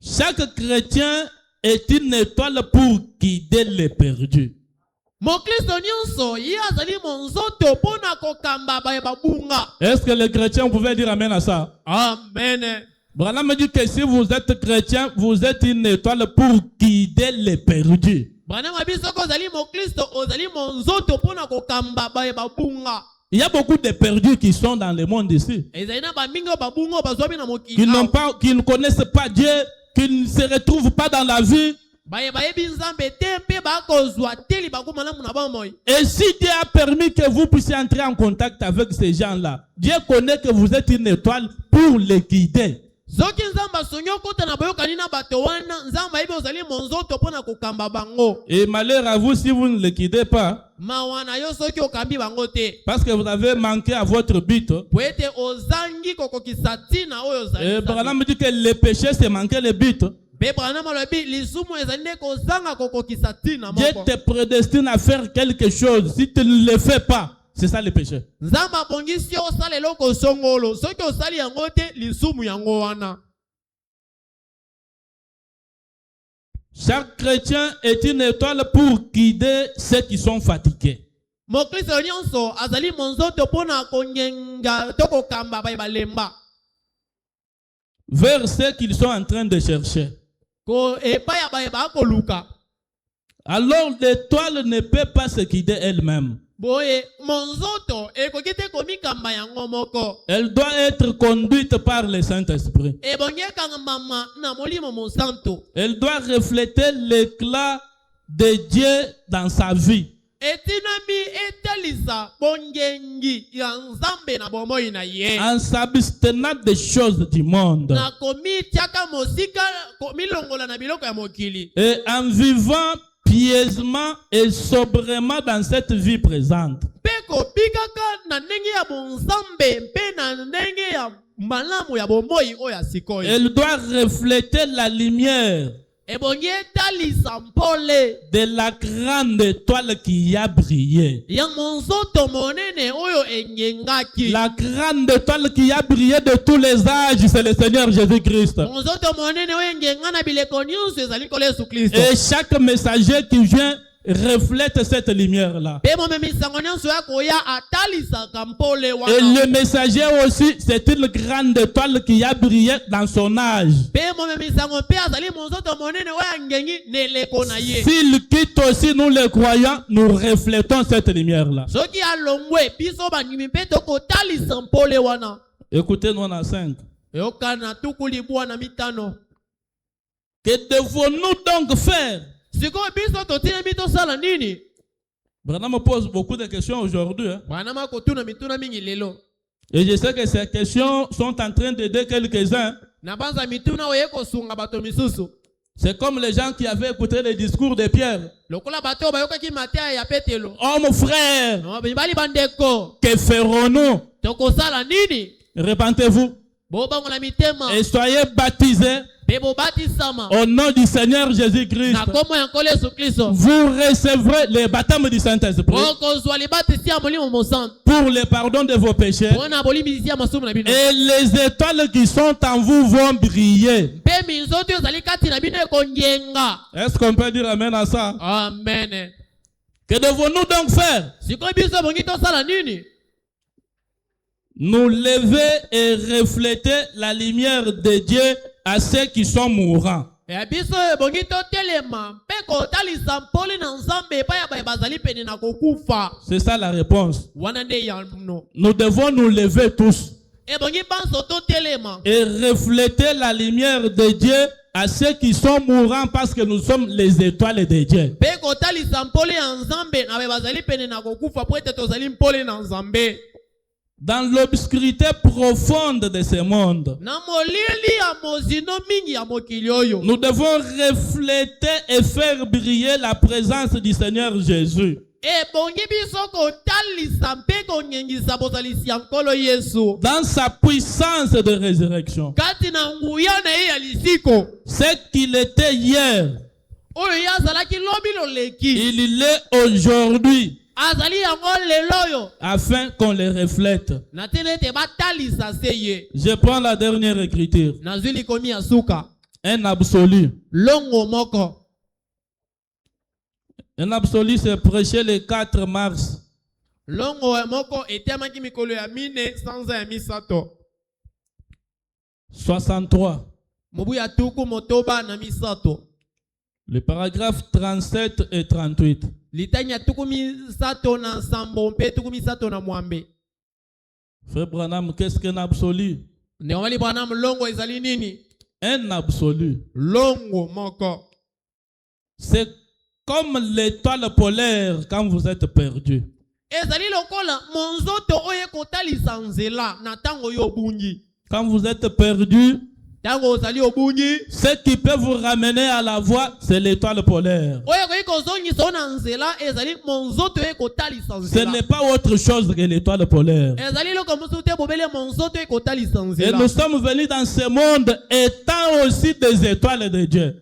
Chaque chrétien est une étoile pour guider les perdus. Est-ce que les chrétiens pouvaient dire amen à ça?
Amen.
Branham me dit que si vous êtes chrétien, vous êtes une étoile pour guider les perdus. Il y a beaucoup de perdus qui sont dans le monde ici. Qui ne connaissent pas Dieu, qui ne se retrouvent pas dans la vie. Et si Dieu a permis que vous puissiez entrer en contact avec ces gens-là, Dieu connaît que vous êtes une étoile pour les guider.
Soki nzamba sonyo kota na boyokani na bato wana nzamba ibe ozali monzoto pona kokamba bango.
Et malheur à vous si vous ne le quittez pas.
Mawana yo soki okambi bango te.
Parce que vous avez manqué à votre but.
Poete ozangi kokokisa tina oyo ozali.
Et Branham dit que le péché c'est manquer le but.
Be Branham alobi lisumu ezali nde kozanga kokokisa tina moko.
Dieu te prédestine à faire quelque chose. Si tu ne le fais pas, c'est ça le péché.
Nzamba bongisi osala eloko songolo. Soki osali yango te lisumu yango wana.
Chaque chrétien est une étoile pour guider ceux qui sont fatigués.
Mokristo nyonso azali monzoto pona konyenga toko kamba bai balemba.
Vers ceux qu'ils sont en train de chercher.
Ko epaya bai ba koluka.
Alors l'étoile ne peut pas se guider elle-même.
Boye monzoto ekokite komikamba yango moko.
Elle doit être conduite par le Saint-Esprit.
Ebongeka mama na molimo monsanto.
Elle doit refléter l'éclat de Dieu dans sa vie.
Etinami etalisa bongengi ya nzambe na bomoi na ye.
En s'abstenant des choses du monde.
Na komi tiaka mosika komilongola na biloko ya mokili.
Et en vivant pieusement et sobrement dans cette vie présente.
Peko bikaka na ndenge ya bonzambe mpe na ndenge ya malamu ya bomoi oya sikoyo.
Elle doit refléter la lumière de la grande étoile qui a brillé. La grande étoile qui a brillé de tous les âges, c'est le Seigneur Jésus-Christ. Et chaque messager qui vient reflète cette lumière-là. Et le messager aussi, c'est une grande étoile qui a brillé dans son âge. S'il quitte aussi, nous les croyants, nous reflétons cette lumière-là. Écoutez-nous en 5. Que devons-nous donc faire? Branham pose beaucoup de questions aujourd'hui. Et je sais que ces questions sont en train d'aider quelques-uns. C'est comme les gens qui avaient écouté le discours de Pierre. Oh mon frère, que ferons-nous? Repentez-vous et soyez baptisés au nom du Seigneur Jésus-Christ. Vous recevrez le baptême du Saint-Esprit pour le pardon de vos péchés. Et les étoiles qui sont en vous vont briller. Est-ce qu'on peut dire amen à ça?
Amen.
Que devons-nous donc faire? Nous lever et refléter la lumière de Dieu à ceux qui sont mourants. C'est ça la réponse. Nous devons nous lever tous et refléter la lumière de Dieu à ceux qui sont mourants parce que nous sommes les étoiles de Dieu. Dans l'obscurité profonde de ce monde, nous devons refléter et faire briller la présence du Seigneur Jésus. Dans sa puissance de résurrection. Ce qu'il était hier, il l'est aujourd'hui. Afin qu'on les reflète. Je prends la dernière écriture. Un absolu. Un absolu, c'est prêché le 4 mars. 63. Le paragraphe 37 et 38. Frère Branham, qu'est-ce qu'un absolu? Un absolu. C'est comme l'étoile polaire quand vous êtes perdu. Quand vous êtes perdu, Ce qui peut vous ramener à la voie, c'est l'étoile polaire. Ce n'est pas autre chose que l'étoile polaire. Et nous sommes venus dans ce monde étant aussi des étoiles de Dieu.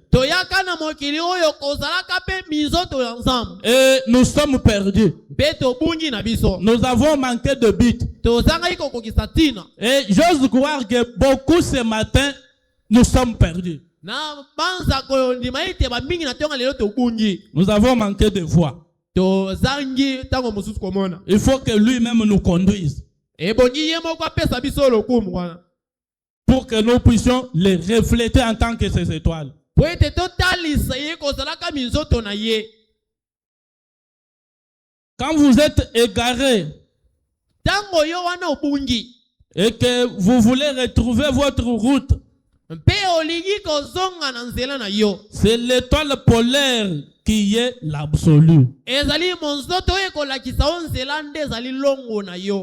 Et nous sommes perdus. Nous avons manqué de but. Et j'ose croire que beaucoup ce matin, nous sommes perdus. Nous avons manqué de voix. Il faut que lui-même nous conduise. Pour que nous puissions les refléter en tant que ces étoiles. Quand vous êtes égaré et que vous voulez retrouver votre route, c'est l'étoile polaire qui est l'absolu.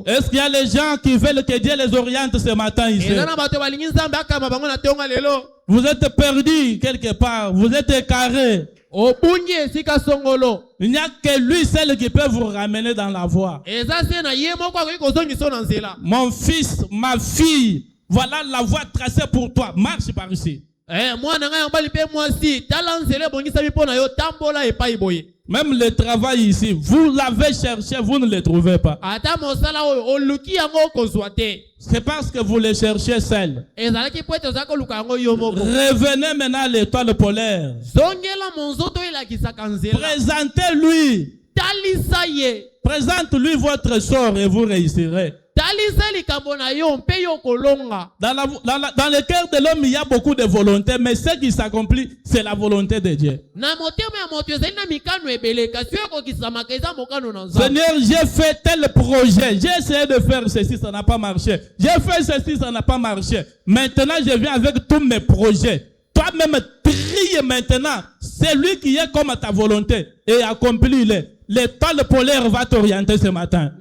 Est-ce qu'il y a les gens qui veulent que Dieu les oriente ce matin ici? Vous êtes perdus quelque part, vous êtes écarés. Il n'y a que lui seul qui peut vous ramener dans la voie. Mon fils, ma fille, voilà la voie tracée pour toi. Marche par ici. Même le travail ici, vous l'avez cherché, vous ne le trouvez pas. C'est parce que vous le cherchez seul. Revenez maintenant à l'étoile polaire. Présentez-lui. Présente-lui votre sort et vous réussirez. Dans le cœur de l'homme, il y a beaucoup de volonté, mais ce qui s'accomplit, c'est la volonté de Dieu. Seigneur, j'ai fait tel projet, j'ai essayé de faire ceci, ça n'a pas marché. J'ai fait ceci, ça n'a pas marché. Maintenant, je viens avec tous mes projets. Toi-même, trie maintenant. C'est lui qui est comme ta volonté et accomplis-le. L'étoile polaire va t'orienter ce matin.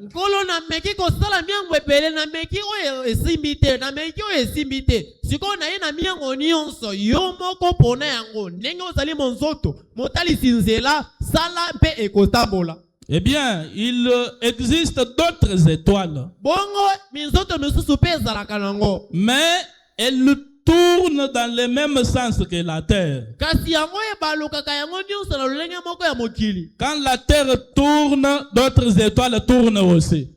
Eh bien, il existe d'autres étoiles. Mais elles tourne dans le même sens que la terre. Quand la terre tourne, d'autres étoiles tournent aussi.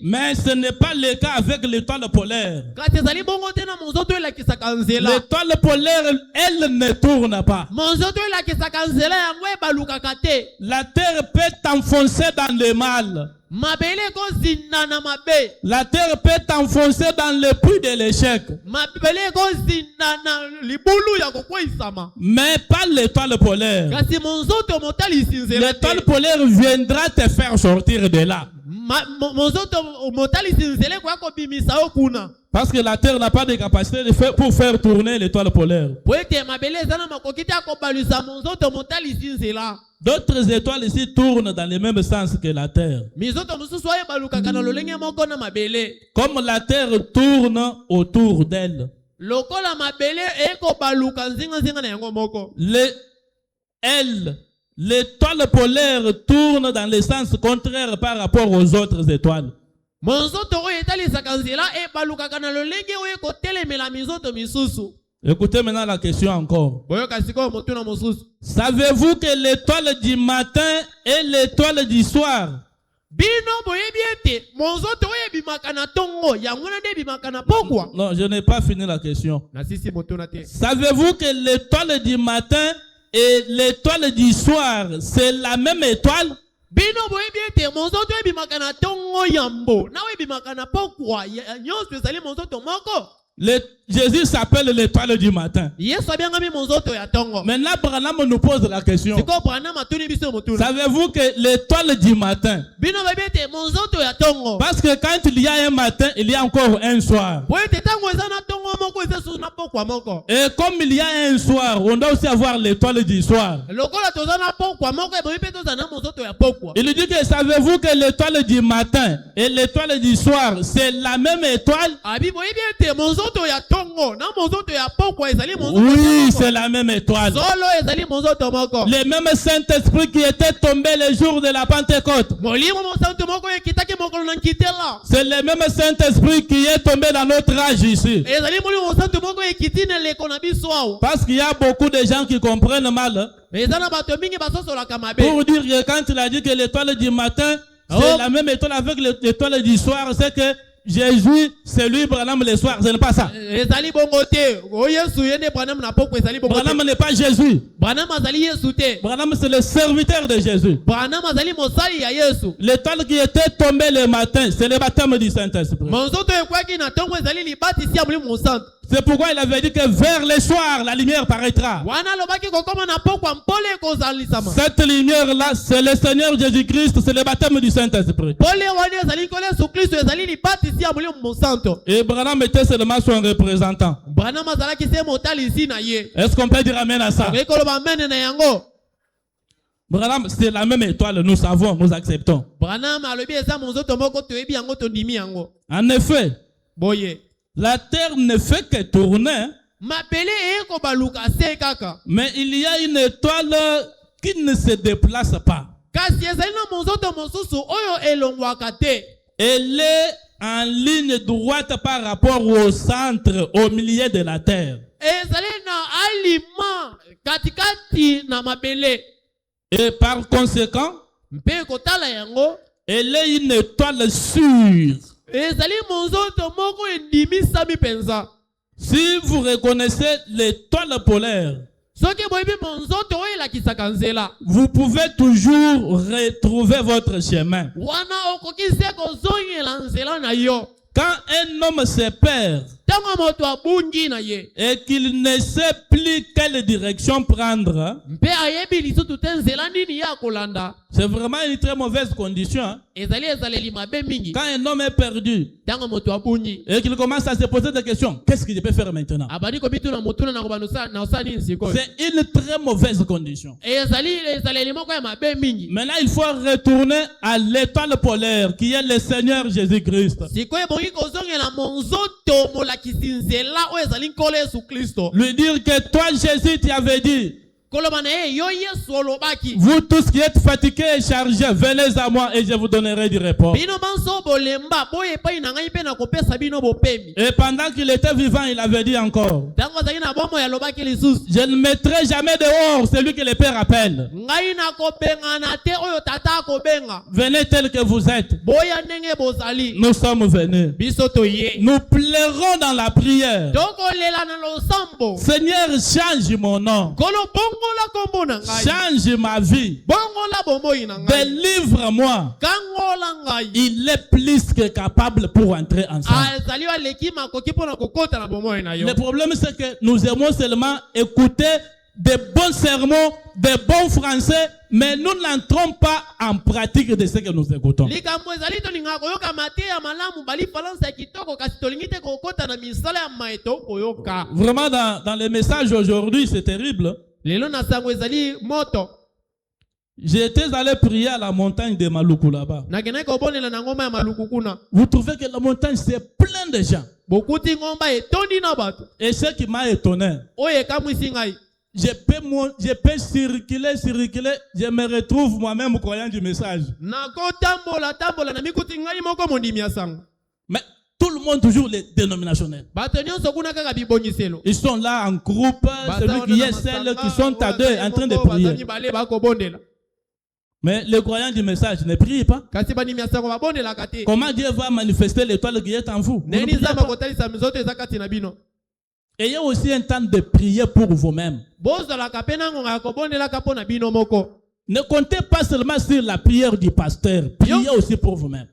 Mais ce n'est pas le cas avec l'étoile polaire. L'étoile polaire, elle ne tourne pas. La terre peut t'enfoncer dans le mal. La terre peut t'enfoncer dans le puits de l'échec. Mais pas l'étoile polaire. L'étoile polaire viendra te faire sortir de là. Parce que la terre n'a pas de capacité de faire pour faire tourner l'étoile polaire. D'autres étoiles ici tournent dans le même sens que la terre. Comme la terre tourne autour d'elle. L'étoile polaire tourne dans le sens contraire par rapport aux autres étoiles. Écoutez maintenant la question encore. Savez-vous que l'étoile du matin et l'étoile du soir Non, je n'ai pas fini la question. Savez-vous que l'étoile du matin et l'étoile du soir, c'est la même étoile? Jésus s'appelle l'étoile du matin. Maintenant, Branham nous pose la question. Savez-vous que l'étoile du matin, parce que quand il y a un matin, matin, il y a encore un soir.
Po ete tango eza na tongo moko eza su na pokwa moko.
Et comme il y a un soir, on doit aussi avoir l'étoile du soir.
Lokola toza na pokwa moko eboyi pe toza na mozoto ya pokwa.
Il dit que savez-vous que l'étoile du matin et l'étoile du soir, c'est la même étoile?
Abi boyi bien te mozoto ya tongo na mozoto ya pokwa ezali mozoto.
Oui, c'est la même étoile.
Solo ezali mozoto moko.
Le même Saint-Esprit qui était tombé le jour de la Pentecôte.
Molimo mosanto moko ekitaki mokolo na nkitela.
C'est le même Saint-Esprit qui est tombé dans notre âge ici.
Ezali molimo mosanto moko ekiti na leko na biso awo.
Parce qu'il y a beaucoup de gens qui comprennent mal.
Mais ezana bato mingi basosolaka mabe.
Pour dire que quand il a dit que l'étoile du matin, c'est la même étoile avec l'étoile du soir, c'est que Jésus, c'est lui Branham le soir, ce n'est pas ça.
Ezali bongo te. O Yesu yende Branham na pokwa ezali bongo te.
Branham n'est pas Jésus.
Branham azali Yesu te.
Branham, c'est le serviteur de Jésus.
Branham azali mosali ya Yesu.
L'étoile qui était tombée le matin, c'est le baptême du Saint-Esprit.
Monzoto ekwaki na tongo ezali libatisi ya molimo mosanto.
C'est pourquoi il avait dit que vers le soir, la lumière paraîtra.
Wana lobaki kokoma na pokwa mpole ekozalisama.
Cette lumière-là, c'est le Seigneur Jésus-Christ, c'est le baptême du Saint-Esprit.
Pole wana ezali kole Yesu Kristo ezali libatisi ya molimo mosanto.
Et Branham était seulement son représentant.
Branham azalaki se motalisi na ye.
Est-ce qu'on peut dire amen à ça?
Ekoloba amen na yango.
Branham, c'est la même étoile, nous savons, nous acceptons.
Branham alobi eza monzoto moko toyebi yango tondimi yango.
En effet,
Boye.
la terre ne fait que tourner,
Mapele eko baluka se kaka.
mais il y a une étoile qui ne se déplace pas.
Kasi ezali na monzoto mosusu oyo elongwaka te.
Elle est en ligne droite par rapport au centre, au milieu de la terre.
Ezali na alima katikati na mabele.
Et par conséquent,
Mpe kotala yango.
elle est une étoile sûre.
Ezali monzoto moko endimisami penza.
Si vous reconnaissez l'étoile polaire,
Soki boyebi monzoto oyo elakisaka nzela.
vous pouvez toujours retrouver votre chemin.
Wana okoki se kozongela nzela na yo.
Quand un homme se perd
Tango moto abungi na ye.
et qu'il ne sait plus quelle direction prendre,
Mpe ayebi lisutu te nzela nini ya kolanda.
c'est vraiment une très mauvaise condition. Hein?
Ezaleli mabe mingi.
Quand un homme est perdu
Tango moto abungi.
et qu'il commence à se poser des questions, qu'est-ce qu'il peut faire maintenant?
Abani ko bitu na motuna na kobanusa na osani nsiko.
C'est une très mauvaise condition.
Ezaleli moko ya mabe mingi.
Maintenant, il faut retourner à l'étoile polaire qui est le Seigneur Jésus-Christ.
Sikoye bongi kozongela monzoto molakisi nzela oyo ezali nkolo Yesu Kristo.
Lui dire que toi, Jésus, tu avais dit,
Koloba na ye yo Yesu olobaki.
vous tous qui êtes fatigués et chargés, venez à moi et je vous donnerai du repos.
Bino banso bolemba boye epai na ngai mpe na kopesa bino bopemi.
Et pendant qu'il était vivant, il avait dit encore,
Tango azali na bomo ya lobaki lisusu.
je ne mettrai jamais dehors celui que le Père appelle.
Ngai na kopengana te oyo tata akobenga.
Venez tel que vous êtes.
Boya ndenge bozali.
Nous sommes venus.
Biso toye.
Nous pleurons dans la prière.
Tokolela na losambo.
Seigneur, change mon nom.
Kolo bongola kombo na ngai.
Change ma vie.
Bongola bomoi na ngai.
Délivre-moi.
Kangola ngai.
Il est plus que capable pour entrer ensemble.
Azali wa leki makoki pona kokota na bomoi na yo.
Le problème, c'est que nous aimons seulement écouter des bons sermons, des bons français, mais nous n'entrons pas en pratique de ce que nous écoutons.
Likambo ezali tolinga koyoka mate ya malamu bali balance ya kitoko kasi tolingi te kokota na misala ya maeto koyoka.
Vraiment, dans les messages aujourd'hui, c'est terrible.
Lelo na sango ezali moto.
J'étais allé prier à la montagne de Maluku là-bas.
Nakena kobonela na ngoma ya maluku kuna.
Vous trouvez que la montagne, c'est plein de gens.
Bokuti ngomba etondi na bato.
Et ce qui m'a étonné,
Oye kamwisi ngai.
je peux circuler, je me retrouve moi-même croyant du message.
Nako tambola na mikuti ngai moko mondimi ya sango.
Mais tout le monde, toujours les dénominationnels.
Bato nyonso kuna kaka bibongiselo.
Ils sont là en groupe, celui qui est celle qui sont à deux en train de prier. Mais les croyants du message ne prient pas. Comment Dieu va manifester l'étoile qui est en vous? Ayez aussi un temps de prier pour vous-même. Ne comptez pas seulement sur la prière du pasteur. Priez aussi pour vous-même.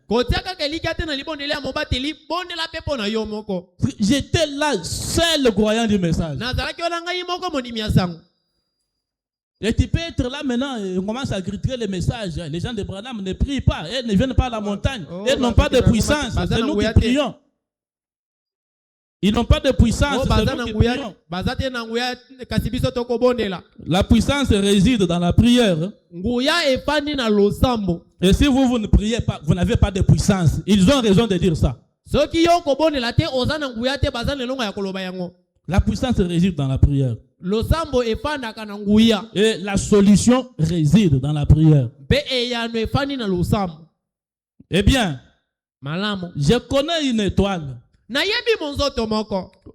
J'étais là, seul croyant du message. Et tu peux être là maintenant et on commence à critiquer les messages. Les gens de Branham ne prient pas. Ils ne viennent pas à la montagne. Ils n'ont pas de puissance. C'est nous qui prions. Ils n'ont pas de puissance. C'est nous qui prions. La puissance réside dans la prière. Et si vous ne priez pas, vous n'avez pas de puissance. Ils ont raison de dire ça. La puissance réside dans la prière. Et la solution réside dans la prière. Eh bien, je connais une étoile.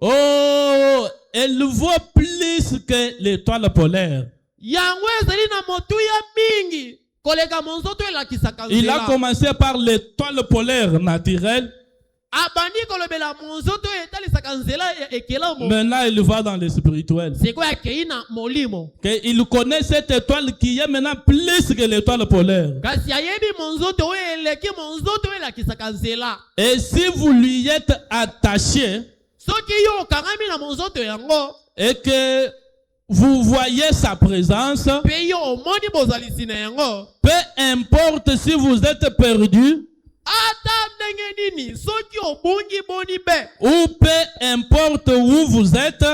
Oh, elle vaut plus que l'étoile polaire. Il a commencé par l'étoile polaire naturelle. Maintenant, il va dans le spirituel. Il connaît cette étoile qui est maintenant plus que l'étoile polaire. Et si vous lui êtes attaché et que vous voyez sa présence, peu importe si vous êtes perdu, ou peu importe où vous êtes,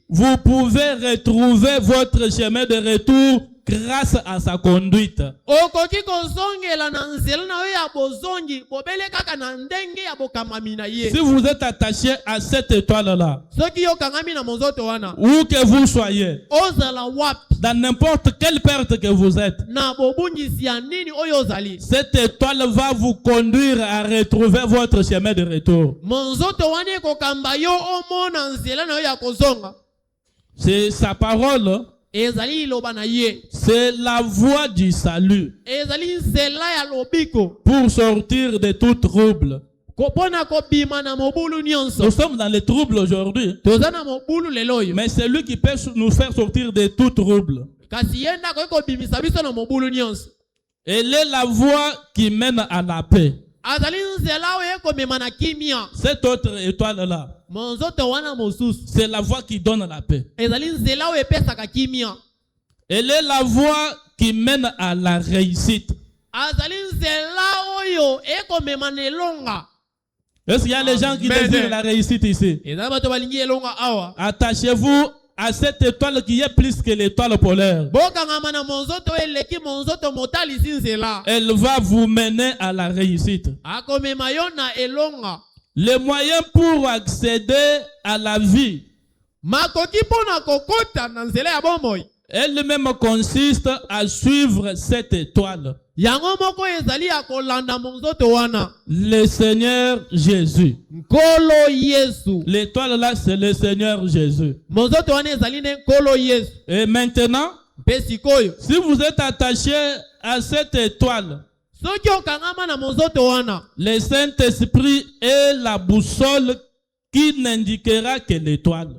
vous pouvez retrouver votre chemin de retour grâce à sa conduite. Si vous êtes attaché à cette étoile-là, où que vous soyez, dans n'importe quelle perte que vous êtes, cette étoile va vous conduire à retrouver votre chemin de retour. C'est sa parole. C'est la voie du salut pour sortir de tout trouble. Nous sommes dans les troubles aujourd'hui, mais c'est lui qui peut nous faire sortir de tout trouble. Elle est la voie qui mène à la paix. Cette autre étoile-là, c'est la voie qui donne la paix. Elle est la voie qui mène à la réussite. Est-ce qu'il y a des gens qui désirent la réussite ici? Attachez-vous à cette étoile qui est plus que l'étoile polaire. Elle va vous mener à la réussite. Les moyens pour accéder à la vie, elle-même consiste à suivre cette étoile. Le Seigneur Jésus. L'étoile là, c'est le Seigneur Jésus. Et maintenant, si vous êtes attaché à cette étoile, le Saint-Esprit est la boussole qui n'indiquera que l'étoile.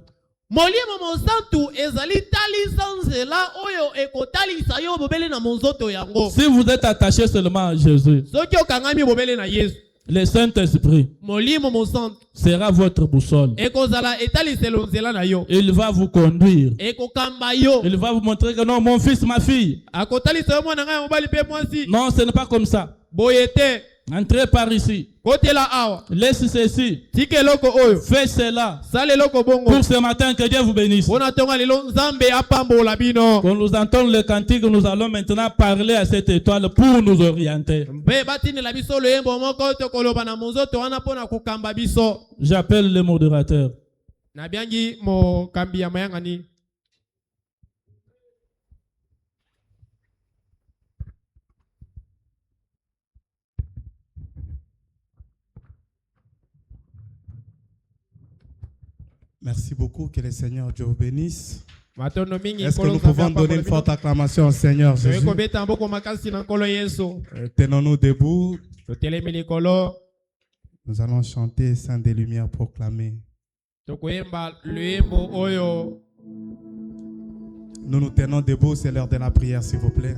Si vous êtes attaché seulement à Jésus, le Saint-Esprit sera votre boussole. Il va vous conduire. Il va vous montrer que non, mon fils, ma fille. Non, ce n'est pas comme ça. Entrez par ici. Laisse ceci. Fais cela. Pour ce matin, que Dieu vous bénisse. Quand nous entendons le cantique, nous allons maintenant parler à cette étoile pour nous orienter. J'appelle le modérateur.
Merci beaucoup, que le Seigneur Dieu vous bénisse. Est-ce que nous pouvons donner une forte acclamation au Seigneur Jésus? Tenons-nous debout. Nous allons chanter Saint des Lumières proclamé. Nous nous tenons debout, c'est l'heure de la prière, s'il vous plaît.